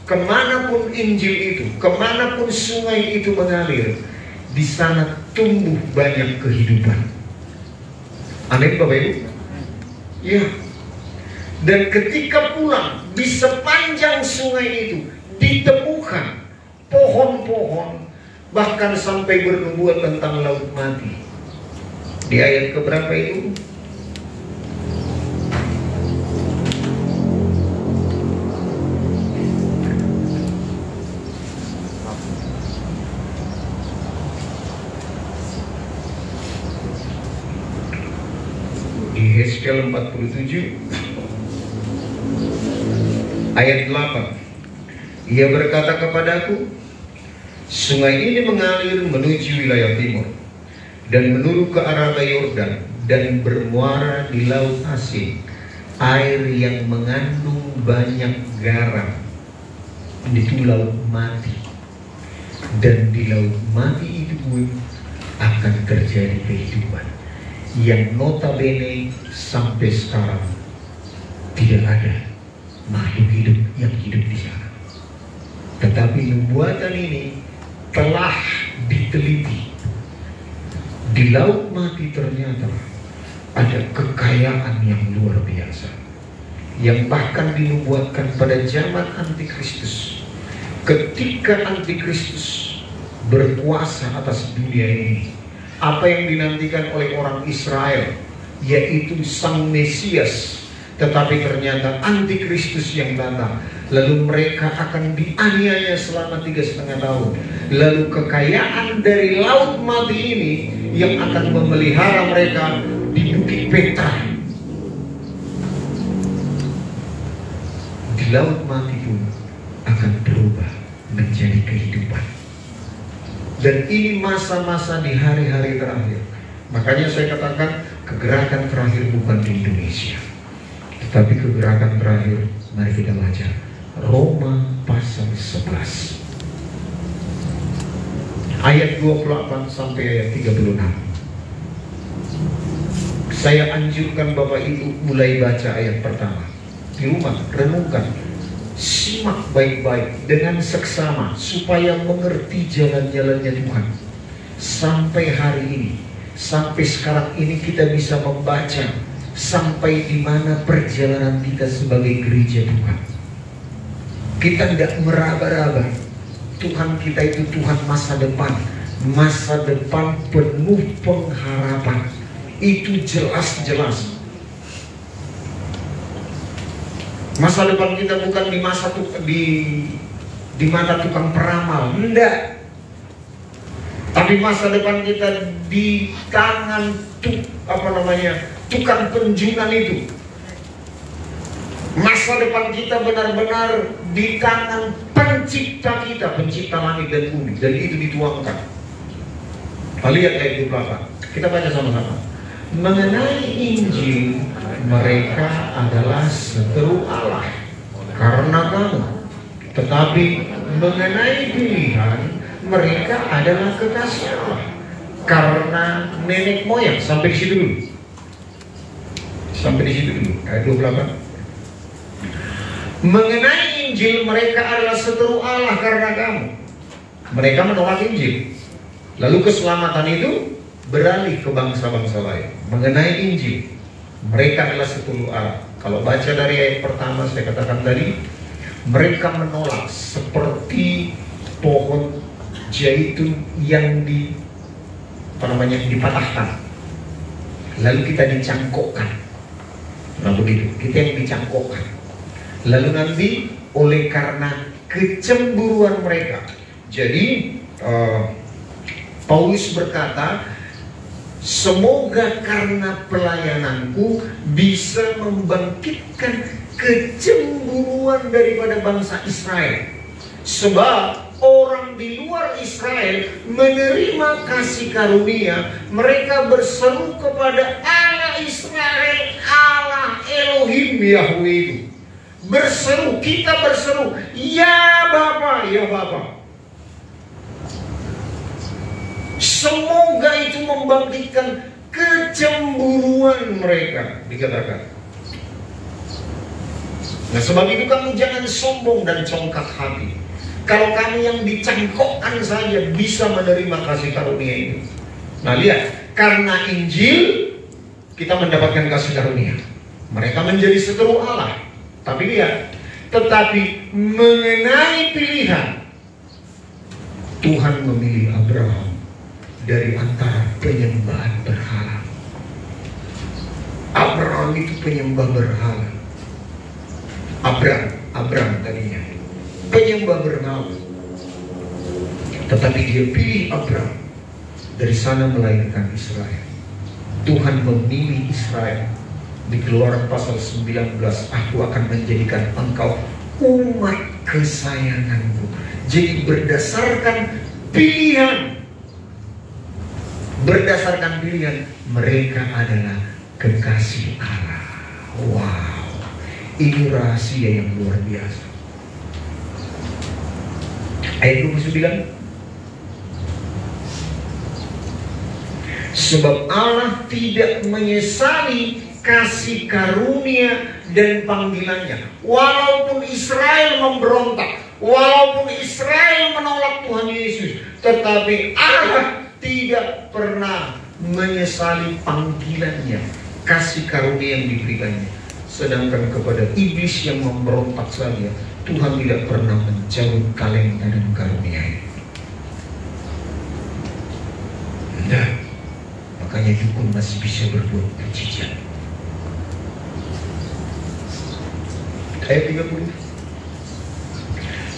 Kemanapun Injil itu, kemanapun sungai itu mengalir, di sana tumbuh banyak kehidupan. Amin Bapak Ibu? Ya. Dan ketika pulang, di sepanjang sungai itu ditemukan pohon-pohon, bahkan sampai bernubuat tentang laut mati. Di ayat keberapa itu? Di Hezkel 47 ayat 8, ia berkata kepadaku, sungai ini mengalir menuju wilayah timur dan menurut ke arah Yordan dan bermuara di laut asin, air yang mengandung banyak garam. Itu laut mati. Dan di laut mati itu akan terjadi kehidupan yang notabene sampai sekarang tidak ada makhluk hidup yang hidup di sana. Tetapi nubuatan ini telah diteliti. Di laut mati ternyata ada kekayaan yang luar biasa, yang bahkan dinubuatkan pada zaman Antikristus. Ketika Antikristus berkuasa atas dunia ini, apa yang dinantikan oleh orang Israel yaitu Sang Mesias. Tetapi ternyata Antikristus yang datang, lalu mereka akan dianiaya selama 3,5 tahun. Lalu kekayaan dari laut mati ini yang akan memelihara mereka di Bukit Petra. Di laut mati pun akan berubah menjadi kehidupan. Dan ini masa-masa di hari-hari terakhir. Makanya saya katakan kegerakan terakhir bukan di Indonesia, tetapi kegerakan terakhir, mari kita baca Roma pasal 11 ayat 28 sampai ayat 36. Saya anjurkan Bapak Ibu mulai baca ayat pertama. Di rumah, renungkan, simak baik-baik dengan seksama supaya mengerti jalan-jalannya Tuhan. Sampai hari ini, sampai sekarang ini kita bisa membaca sampai di mana perjalanan kita sebagai gereja Tuhan. Kita tidak meraba-raba. Tuhan kita itu Tuhan masa depan penuh pengharapan. Itu jelas-jelas. Masa depan kita bukan di masa di mata tukang peramal, enggak. Tapi masa depan kita di tangan tukang penjunan itu. Masa depan kita benar-benar di tangan pencipta kita, pencipta langit dan bumi. Dan itu dituangkan. Lihat ayat 28. Kita baca sama-sama. Mengenai Injil, mereka adalah seteru Allah karena kamu. Tetapi mengenai pilihan, mereka adalah kekasih Allah karena nenek moyang. Sampai di situ dulu. Sampai di situ dulu. Ayat 28. Mengenai Injil, mereka adalah seteru Allah karena kamu. Mereka menolak Injil. Lalu keselamatan itu beralih ke bangsa-bangsa lain. Mengenai Injil, mereka adalah seteru Allah. Kalau baca dari ayat pertama saya katakan tadi, mereka menolak seperti pohon zaitun yang dipatahkan, lalu kita dicangkokkan. Nah begitu, kita yang dicangkokkan. Lalu nanti oleh karena kecemburuan mereka, jadi Paulus berkata, semoga karena pelayananku bisa membangkitkan kecemburuan daripada bangsa Israel. Sebab orang di luar Israel menerima kasih karunia, mereka berseru kepada Allah Israel, Allah Elohim Yahweh itu. Berseru, kita berseru, ya Bapa, ya Bapa. Semoga itu membangkitkan kecemburuan mereka, dikatakan. Nah sebab itu kamu jangan sombong dan congkak hati. Kalau kamu yang dicangkokkan saja bisa menerima kasih karunia itu. Nah lihat, karena Injil kita mendapatkan kasih karunia. Mereka menjadi seteru Allah. Tapi lihat, tetapi mengenai pilihan, Tuhan memilih Abraham dari antara penyembahan berhala. Abraham itu penyembah berhala. Abram tadinya penyembah berhala, tetapi dia pilih Abram, dari sana melahirkan Israel. Tuhan memilih Israel. Di Keluaran pasal 19, aku akan menjadikan engkau umat kesayanganku. Jadi berdasarkan pilihan, mereka adalah kekasih Allah. Wow, ini rahasia yang luar biasa. Ayat 29. Sebab Allah tidak menyesali kasih karunia dan panggilannya. Walaupun Israel memberontak, walaupun Israel menolak Tuhan Yesus, tetapi Allah tidak pernah menyesali panggilannya, kasih karunia yang diberikannya. Sedangkan kepada iblis yang memberontak saja, Tuhan tidak pernah mencabut talenta dan karunia. Nah, makanya dukun masih bisa berbuat mujizat. Ayat 30.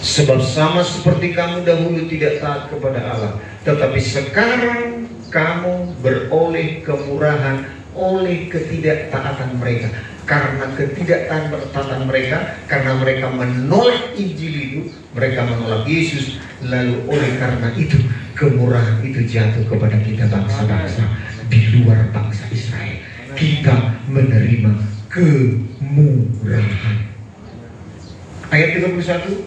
Sebab sama seperti kamu dahulu tidak taat kepada Allah, tetapi sekarang kamu beroleh kemurahan oleh ketidaktaatan mereka. Karena ketidaktaatan mereka, karena mereka menolak Injil itu, mereka menolak Yesus. Lalu oleh karena itu, kemurahan itu jatuh kepada kita bangsa-bangsa di luar bangsa Israel. Kita menerima kemurahan. Ayat 31.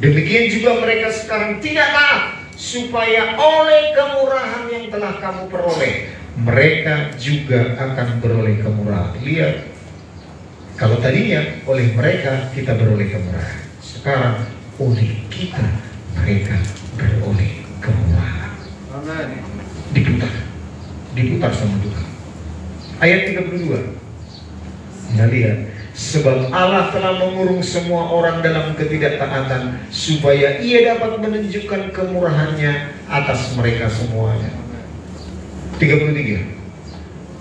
Demikian juga mereka sekarang tidak taat, supaya oleh kemurahan yang telah kamu peroleh, mereka juga akan beroleh kemurahan. Lihat, kalau tadinya oleh mereka kita beroleh kemurahan, sekarang oleh kita mereka beroleh kemurahan. Diputar sama Tuhan. Ayat 32. Nah lihat, sebab Allah telah mengurung semua orang dalam ketidaktaatan, supaya ia dapat menunjukkan kemurahannya atas mereka semuanya. 33.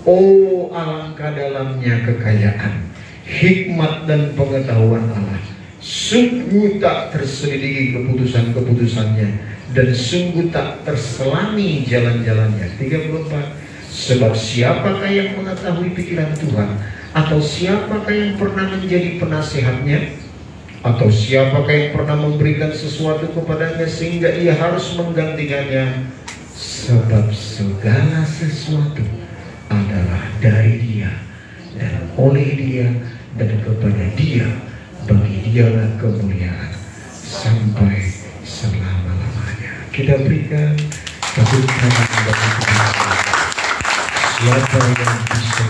Oh alangkah dalamnya kekayaan, hikmat dan pengetahuan Allah. Sungguh tak terselidiki keputusan-keputusannya, dan sungguh tak terselami jalan-jalannya. 34. Sebab siapakah yang mengetahui pikiran Tuhan? Atau siapakah yang pernah menjadi penasehatnya? Atau siapakah yang pernah memberikan sesuatu kepadanya sehingga ia harus menggantikannya? Sebab segala sesuatu adalah dari Dia dan oleh Dia dan kepada Dia, bagi Dialah kemuliaan sampai selama-lamanya. Kita berikan tepuk tangan bagi Tuhan. Siapa yang bisa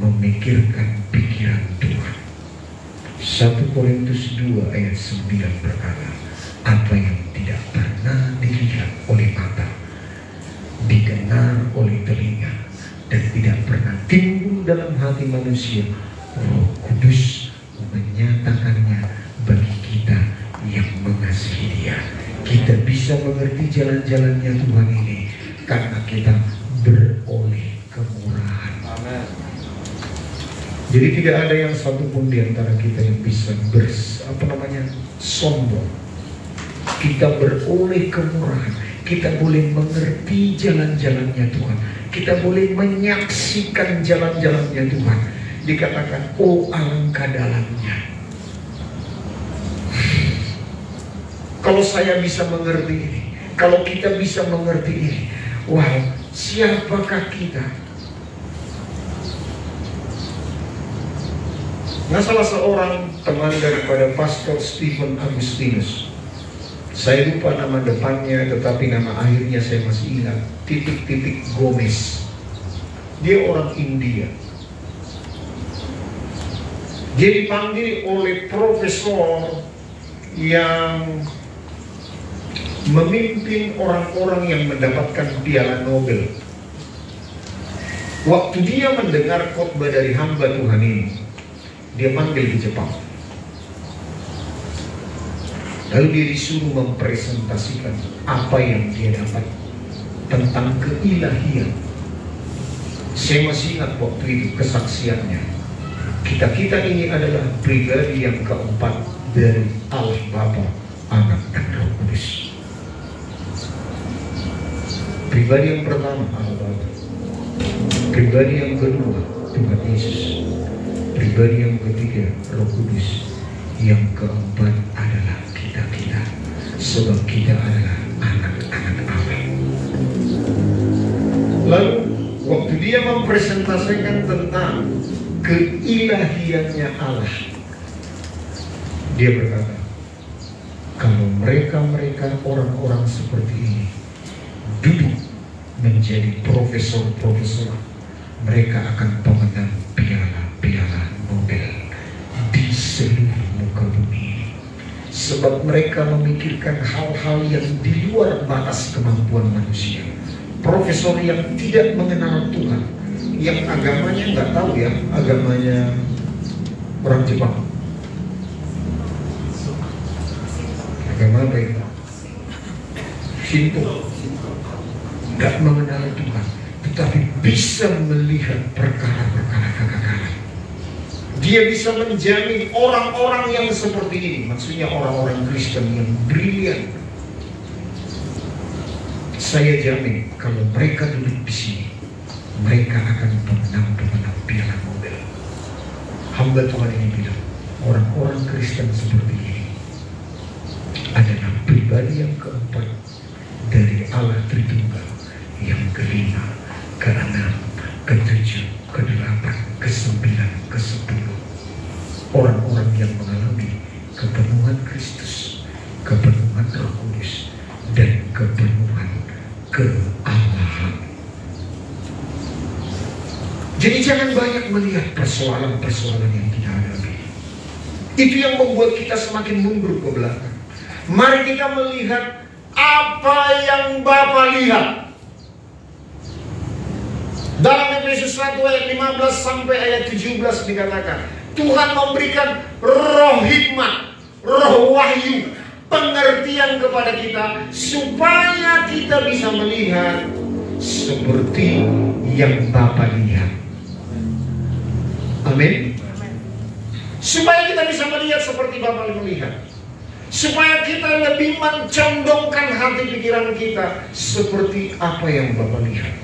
memikirkan pikiran Tuhan? 1 Korintus 2 ayat 9 berkata, apa yang tidak pernah dilihat oleh mata, didengar oleh telinga, dan tidak pernah timbul dalam hati manusia, Roh Kudus menyatakannya bagi kita yang mengasihi Dia. Kita bisa mengerti jalan-jalannya Tuhan ini karena kita beroleh kemurahan. Amen. Jadi tidak ada yang satupun di antara kita yang bisa sombong. Kita beroleh kemurahan. Kita boleh mengerti jalan-jalannya Tuhan. Kita boleh menyaksikan jalan-jalannya Tuhan. Dikatakan, oh alangkah dalamnya. Kalau saya bisa mengerti ini, kalau kita bisa mengerti ini, wow, siapakah kita? Nah, salah seorang teman daripada Pastor Stephen Agustinus, saya lupa nama depannya, tetapi nama akhirnya saya masih ingat, titik-titik Gomez. Dia orang India. Dia dipanggil oleh profesor yang memimpin orang-orang yang mendapatkan piala Nobel. Waktu dia mendengar khotbah dari hamba Tuhan ini, dia panggil di Jepang. Lalu dia disuruh mempresentasikan apa yang dia dapat tentang keilahian. Saya masih ingat waktu itu kesaksiannya. Kita ini adalah pribadi yang keempat dari Allah Bapa, Anak, dan Roh Kudus. Pribadi yang pertama Allah Bapa, pribadi yang kedua Tuhan Yesus, pribadi yang ketiga Roh Kudus, yang keempat adalah kita, sebab kita adalah anak-anak Allah. Lalu waktu dia mempresentasikan tentang keilahiannya Allah, dia berkata, kalau mereka orang-orang seperti ini duduk menjadi profesor, mereka akan pemenang piala Nobel di seluruh muka bumi. Sebab mereka memikirkan hal-hal yang di luar batas kemampuan manusia. Profesor yang tidak mengenal Tuhan, yang agamanya nggak tahu ya, agamanya orang Jepang. Agama apa itu? Shinto. Nggak mengenal Tuhan, tetapi bisa melihat perkara-perkara kegagalan. Dia bisa menjamin orang-orang yang seperti ini, maksudnya orang-orang Kristen yang brilian. Saya jamin kalau mereka duduk di sini, mereka akan pemenang piala Nobel. Hamba Tuhan ini bilang, orang-orang Kristen seperti ini adalah pribadi yang keempat dari Allah Tritunggal, yang kelima, keenam, ketujuh, kedelapan, kesembilan, kesepuluh. Orang-orang yang mengalami kepenuhan Kristus, kepenuhan Roh Kudus, dan kepenuhan kealahan. Jadi jangan banyak melihat persoalan-persoalan yang kita hadapi. Itu yang membuat kita semakin mundur ke belakang. Mari kita melihat apa yang Bapa lihat. Dalam Efesus 1 ayat 15 sampai ayat 17 dikatakan, Tuhan memberikan roh hikmat, roh wahyu, pengertian kepada kita, supaya kita bisa melihat seperti yang Bapa lihat. Amin. Supaya kita bisa melihat seperti Bapa melihat. Supaya kita lebih mencondongkan hati pikiran kita seperti apa yang Bapa lihat.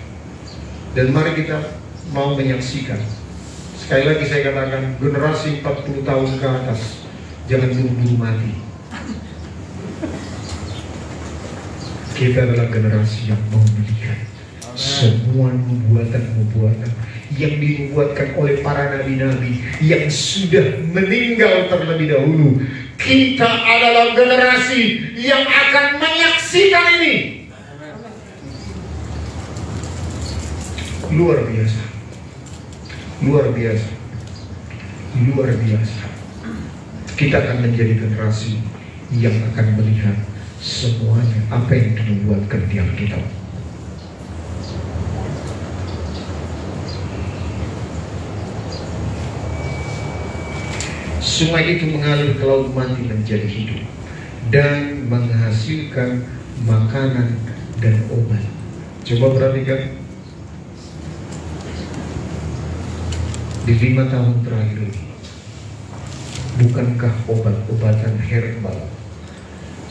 Dan mari kita mau menyaksikan. Sekali lagi saya katakan, generasi 40 tahun ke atas, jangan buru-buru mati. Kita adalah generasi yang mau melihat semua nubuatan-nubuatan yang dinubuatkan oleh para nabi-nabi yang sudah meninggal terlebih dahulu. Kita adalah generasi yang akan menyaksikan ini. Luar biasa. Luar biasa. Luar biasa. Kita akan menjadi generasi yang akan melihat semuanya apa yang dinubuatkan di Alkitab. Sungai itu mengalir ke laut mati menjadi hidup dan menghasilkan makanan dan obat. Coba perhatikan, di 5 tahun terakhir ini, bukankah obat-obatan herbal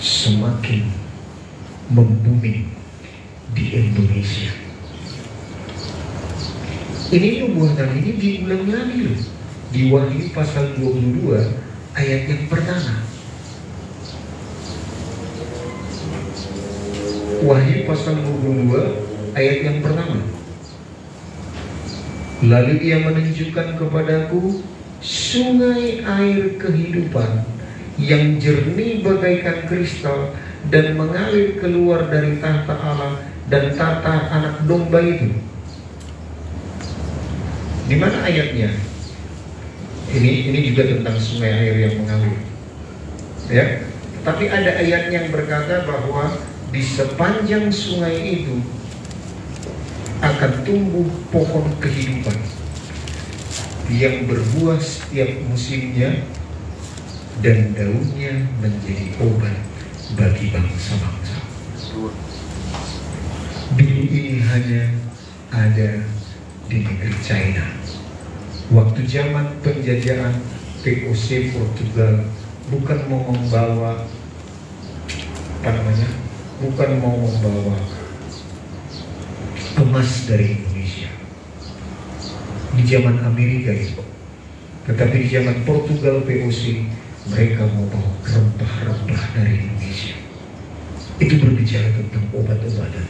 semakin membumi di Indonesia? Ini nubuatan ini diulang lagi loh, di Wahyu pasal 22 ayat yang pertama. Wahyu pasal 22 ayat yang pertama. Lalu ia menunjukkan kepadaku sungai air kehidupan yang jernih bagaikan kristal dan mengalir keluar dari tahta Allah dan tahta anak domba itu. Di mana ayatnya? Ini juga tentang sungai air yang mengalir, ya. Tapi ada ayat yang berkata bahwa di sepanjang sungai itu akan tumbuh pohon kehidupan yang berbuah setiap musimnya dan daunnya menjadi obat bagi bangsa-bangsa. Dulu ini hanya ada di negeri China. Waktu zaman penjajahan VOC Portugal bukan mau membawa emas dari Indonesia di zaman Amerika itu, tetapi di zaman Portugal VOC mereka mau bawa rempah-rempah dari Indonesia. Itu berbicara tentang obat-obatan.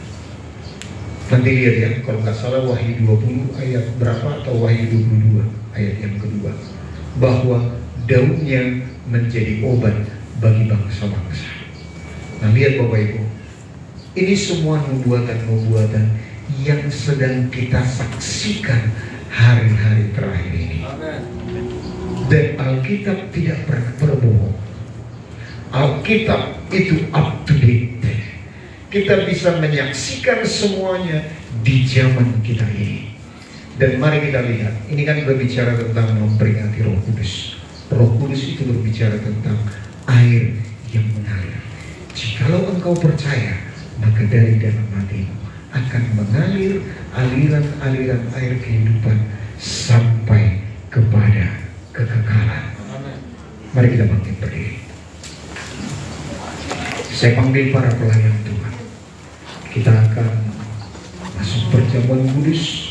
Nanti lihat ya, kalau nggak salah Wahyu 20 ayat berapa atau Wahyu 22 ayat yang kedua, bahwa daunnya menjadi obat bagi bangsa-bangsa. Nah lihat Bapak Ibu, ini semua nubuatan-nubuatan yang sedang kita saksikan hari-hari terakhir ini. Dan Alkitab tidak pernah berbohong. Alkitab itu up to date. Kita bisa menyaksikan semuanya di zaman kita ini. Dan mari kita lihat, ini kan berbicara tentang memperingati Roh Kudus. Roh Kudus itu berbicara tentang air yang mengalir. Jikalau engkau percaya, maka dari dalam hatimu akan mengalir aliran-aliran air kehidupan sampai kepada kekekalan. Mari kita bangkit berdiri. Saya panggil para pelayan Tuhan. Kita akan masuk perjamuan kudus.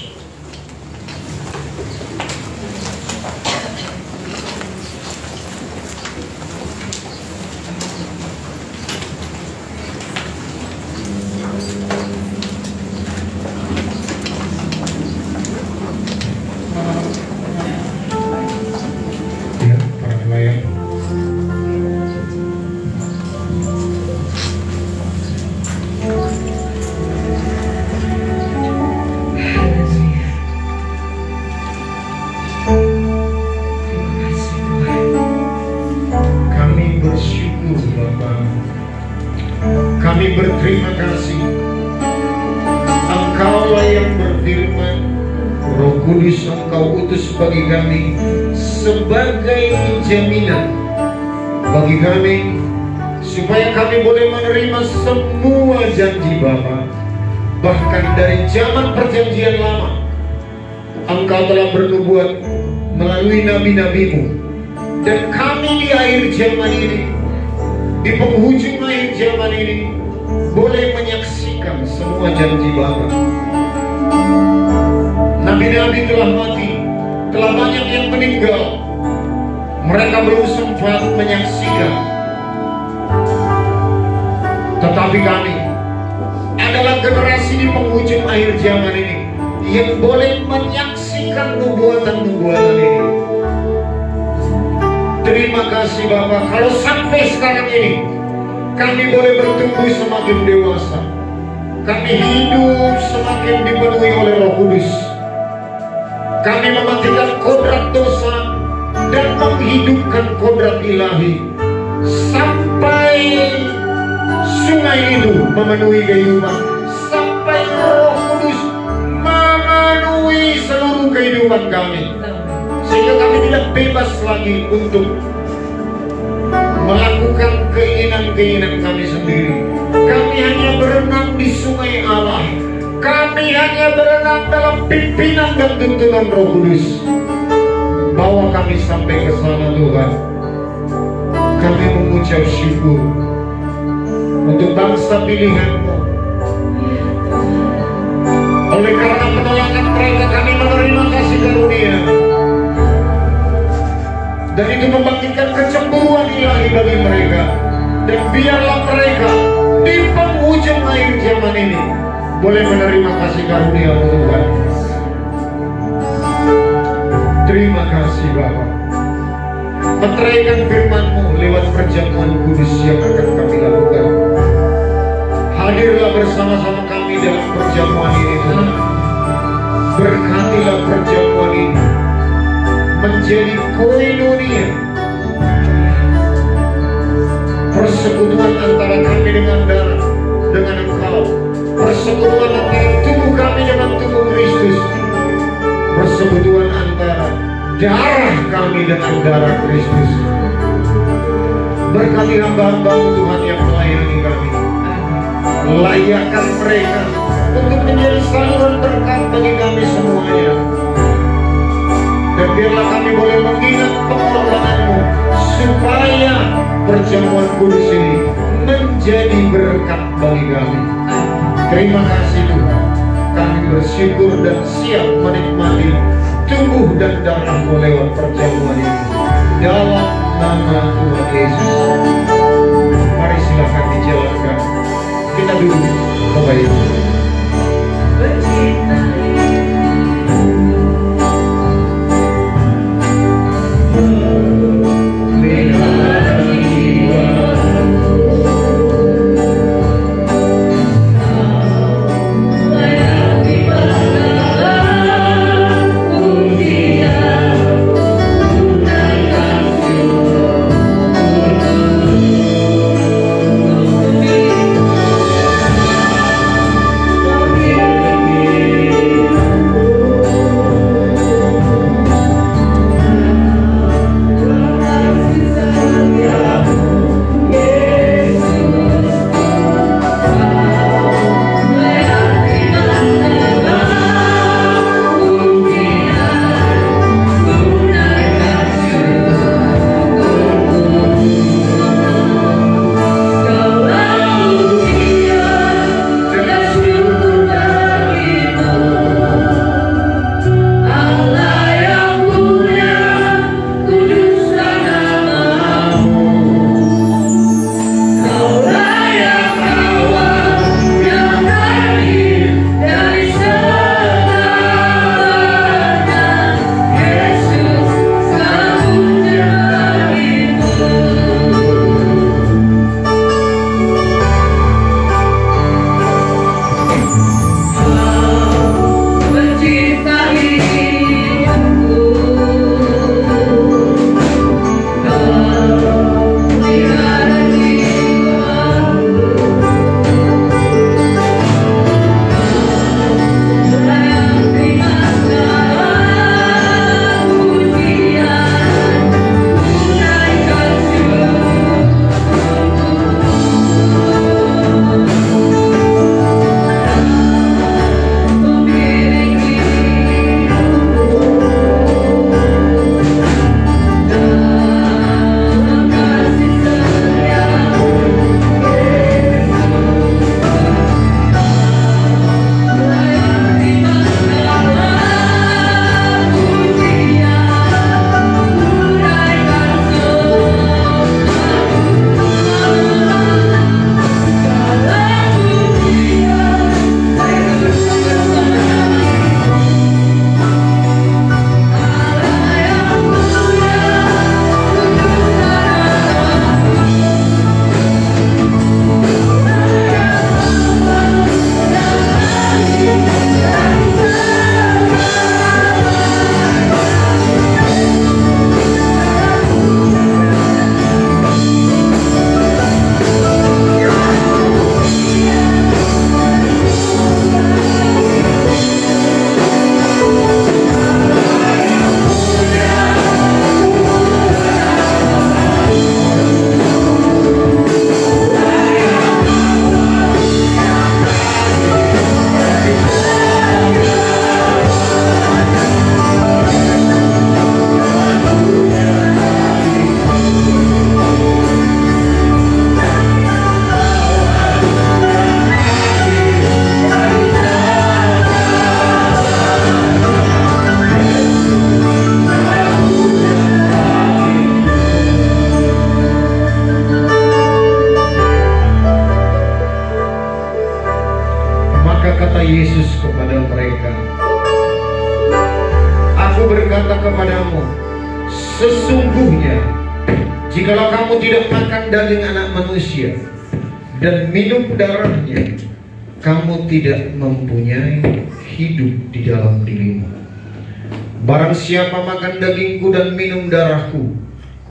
Berterima kasih, Engkaulah yang berfirman, Roh Kudus Engkau utus bagi kami sebagai jaminan bagi kami, supaya kami boleh menerima semua janji Bapa. Bahkan dari zaman perjanjian lama Engkau telah bernubuat melalui nabi-nabimu, dan kami di akhir zaman ini, di penghujung akhir zaman ini, boleh menyaksikan semua janji Bapa. Nabi-nabi telah mati, telah banyak yang meninggal, mereka belum sempat menyaksikan. Tetapi kami adalah generasi di penghujung akhir zaman ini yang boleh menyaksikan melepaskan nubuatan-nubuatan ini. Terima kasih Bapak, kalau sampai sekarang ini kami boleh bertumbuh semakin dewasa, kami hidup semakin dipenuhi oleh Roh Kudus, kami mematikan kodrat dosa dan menghidupkan kodrat ilahi, sampai sungai itu memenuhi kehidupan, sampai Roh Kudus memenuhi seluruh kehidupan kami, sehingga kami tidak bebas lagi untuk melakukan keinginan-keinginan kami sendiri. Kami hanya berenang di sungai Allah, kami hanya berenang dalam pimpinan dan tuntunan Roh Kudus. Bawa kami sampai ke sana Tuhan. Kami mengucap syukur untuk bangsa pilihan-Mu. Oleh karena penolakan mereka, kami menerima kasih karunia, dan itu membangkitkan kecemburuan ilahi bagi mereka. Dan biarlah mereka di penghujung akhir zaman ini boleh menerima kasih karunia Tuhan. Terima kasih Bapa. Meteraikan firman-Mu lewat perjamuan kudus yang akan kami lakukan. Hadirlah bersama-sama kami dalam perjamuan ini Tuhan. Berkatilah perjamuan ini menjadi koinonia, persekutuan antara kami dengan Engkau, persekutuan antara tubuh kami dengan tubuh Kristus, persekutuan antara darah kami dengan darah Kristus. Berkati hamba-hamba-Mu Tuhan yang melayani kami, layakkan mereka untuk menjadi saluran berkat bagi kami semuanya. Dan biarlah kami boleh mengingat pengorbanan-Mu, supaya perjamuan kudus ini menjadi berkat bagi kami. Terima kasih Tuhan. Kami bersyukur dan siap menikmati tubuh dan darah-Mu lewat perjamuan ini. Dalam nama Tuhan Yesus. Mari silakan dijalankan. Kita duduk Bapak Ibu. berkata kepadamu, sesungguhnya jikalau kamu tidak makan daging anak manusia dan minum darahnya, kamu tidak mempunyai hidup di dalam dirimu. Barang siapa makan dagingku dan minum darahku,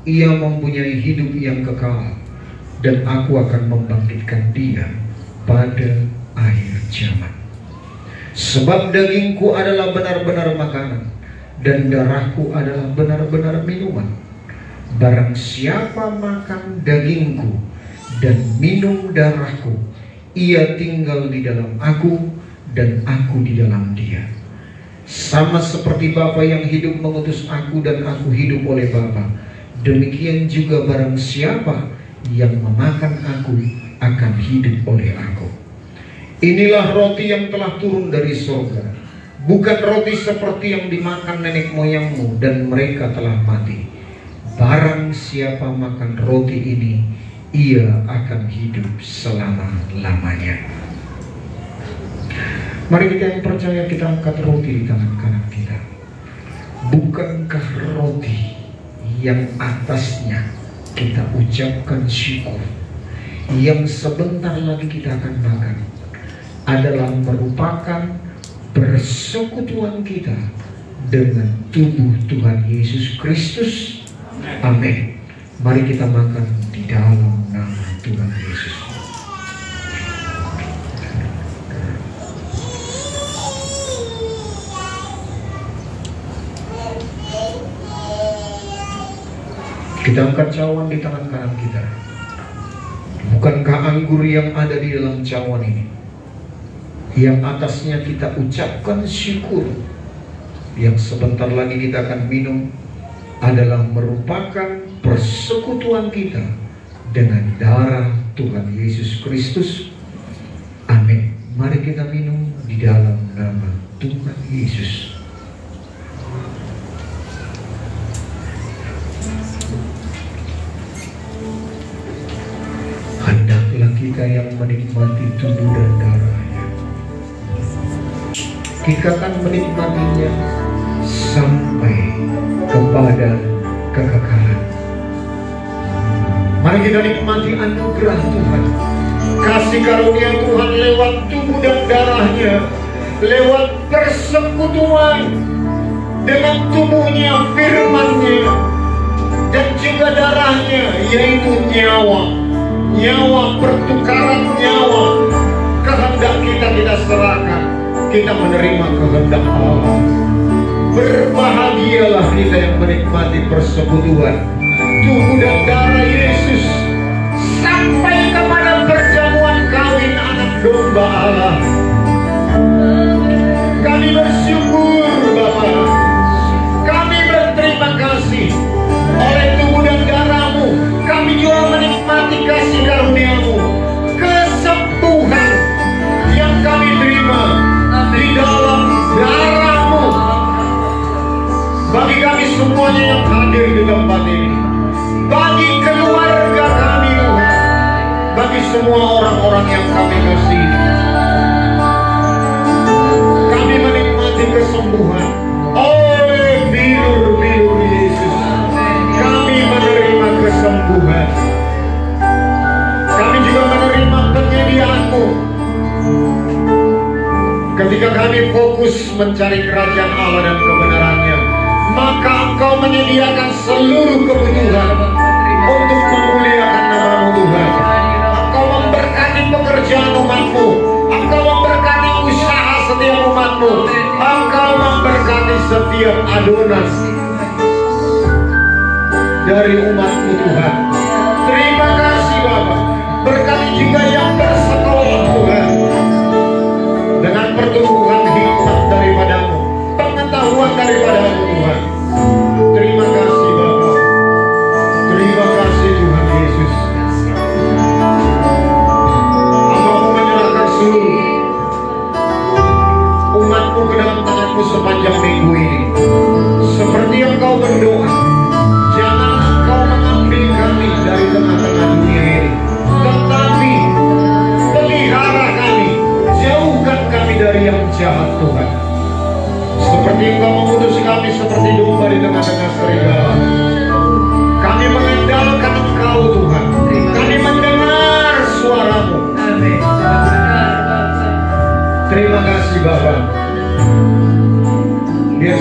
ia mempunyai hidup yang kekal, dan aku akan membangkitkan dia pada akhir zaman. Sebab dagingku adalah benar-benar makanan, dan darahku adalah benar-benar minuman. Barang siapa makan dagingku dan minum darahku, ia tinggal di dalam aku dan aku di dalam dia. Sama seperti Bapa yang hidup mengutus aku dan aku hidup oleh Bapa, demikian juga barang siapa yang memakan aku akan hidup oleh aku. Inilah roti yang telah turun dari surga, bukan roti seperti yang dimakan nenek moyangmu dan mereka telah mati. Barang siapa makan roti ini, ia akan hidup selama-lamanya. Mari kita yang percaya, kita angkat roti di tangan kanan kita. Bukankah roti yang atasnya kita ucapkan syukur, yang sebentar lagi kita akan makan, adalah merupakan persekutuan kita dengan tubuh Tuhan Yesus Kristus. Amin. Mari kita makan di dalam nama Tuhan Yesus. Kita angkat cawan di tangan kanan kita. Bukankah anggur yang ada di dalam cawan ini, yang atasnya kita ucapkan syukur, yang sebentar lagi kita akan minum, adalah merupakan persekutuan kita dengan darah Tuhan Yesus Kristus. Amin. Mari kita minum di dalam nama Tuhan Yesus. Hendaklah kita yang menikmati tubuh dan darahnya, kita akan menikmatinya sampai kepada kekekalan. Mari kita nikmati anugerah Tuhan, kasih karunia Tuhan lewat tubuh dan darahnya, lewat persekutuan dengan tubuhnya, firman-Nya, dan juga darahnya, yaitu nyawa pertukaran nyawa. Kehendak kita serahkan, kita menerima kehendak Allah. Berbahagialah kita yang menikmati persekutuan tubuh dan darah Yesus sampai kepada perjamuan kawin anak domba Allah. Kami bersyukur Bapa, kami berterima kasih oleh tubuh dan darah-Mu. Kami juga menikmati kasih karunia-Mu, kesembuhan yang kami terima di dalam darah-Mu. Bagi kami semuanya yang hadir di tempat ini, bagi keluarga kami Tuhan, bagi semua orang-orang yang kami kasihi, kami menikmati kesembuhan oleh bilur-bilur Yesus. Kami menerima kesembuhan, kami juga menerima penyediaan-Mu. Ketika kami fokus mencari kerajaan Allah dan kebenaran-Nya, maka Engkau menyediakan seluruh kebutuhan untuk memuliakan nama-Mu Tuhan. Engkau memberkati pekerjaan umat-Mu, Engkau memberkati usaha setiap umat-Mu, Engkau memberkati setiap adonan dari umat-Mu Tuhan. Terima kasih Bapa. Berkati juga yang bersekolah Tuhan, dengan pertumbuhan hikmat daripada-Mu, pengetahuan daripada-Mu Tuhan. Terima kasih Bapa. Terima kasih Tuhan Yesus. Hamba-Mu menyerahkan seluruh umat-Mu ke dalam tangan-Mu sepanjang minggu ini. Seperti yang Engkau berdoa, jangan Engkau mengambil kami dari tengah-tengah dunia ini, tetapi pelihara kami, jauhkan kami dari yang jahat Tuhan. Seperti Engkau memutuskan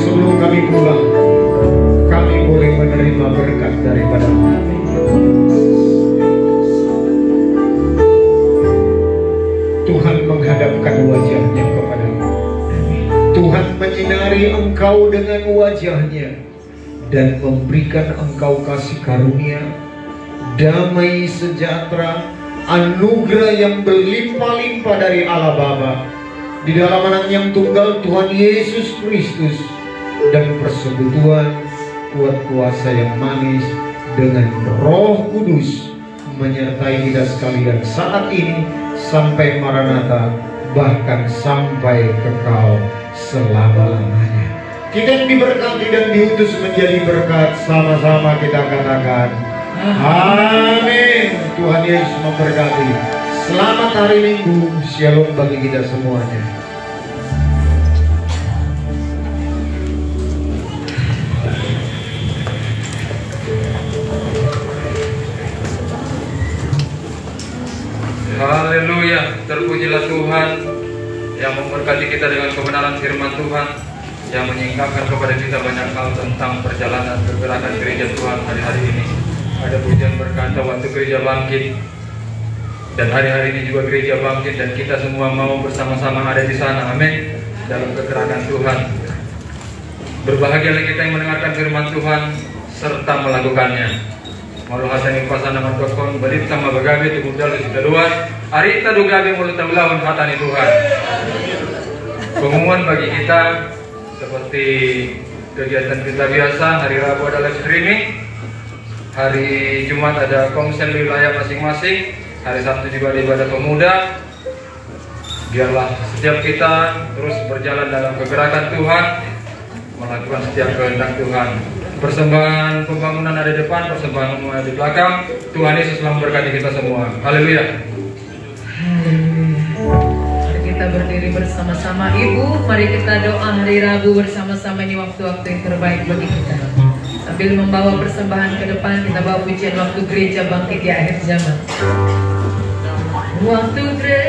sebelum kami pulang, kami boleh menerima berkat daripada Tuhan menghadapkan wajahnya kepadamu. Tuhan menyinari engkau dengan wajahnya dan memberikan engkau kasih karunia, damai sejahtera, anugerah yang berlimpah-limpah dari Allah Bapa di dalam Anak yang tunggal Tuhan Yesus Kristus, dan persekutuan kuat kuasa yang manis dengan Roh Kudus menyertai kita sekalian saat ini sampai Maranatha, bahkan sampai kekal selama-lamanya. Kita yang diberkati dan diutus menjadi berkat, sama-sama kita katakan amin. Tuhan Yesus memberkati. Selamat hari Minggu, shalom bagi kita semuanya. Haleluya, terpujilah Tuhan yang memberkati kita dengan kebenaran firman Tuhan, yang menyingkapkan kepada kita banyak hal tentang perjalanan pergerakan gereja Tuhan hari-hari ini. Ada pujian berkata waktu gereja bangkit, dan hari-hari ini juga gereja bangkit, dan kita semua mau bersama-sama ada di sana, amin, dalam kegerakan Tuhan. Berbahagialah kita yang mendengarkan firman Tuhan serta melakukannya. Malu hasani pasana matokon balik sama bagabe tu budal sudah luas. Hari kita dugabe mulut lawan hatani Tuhan. Pengumuman bagi kita seperti kegiatan kita biasa, hari Rabu adalah streaming, hari Jumat ada komsel wilayah masing-masing, hari Sabtu juga ada ibadah pemuda. Biarlah setiap kita terus berjalan dalam kegerakan Tuhan, melakukan setiap kehendak Tuhan. Persembahan pembangunan ada di depan, persembahan ada di belakang. Tuhan Yesus memberkati kita semua. Haleluya. Mari kita berdiri bersama-sama. Ibu, mari kita doa hari Rabu bersama-sama. Ini waktu-waktu yang terbaik bagi kita. Sambil membawa persembahan ke depan, kita bawa pujian waktu gereja bangkit di akhir zaman. Waktu gereja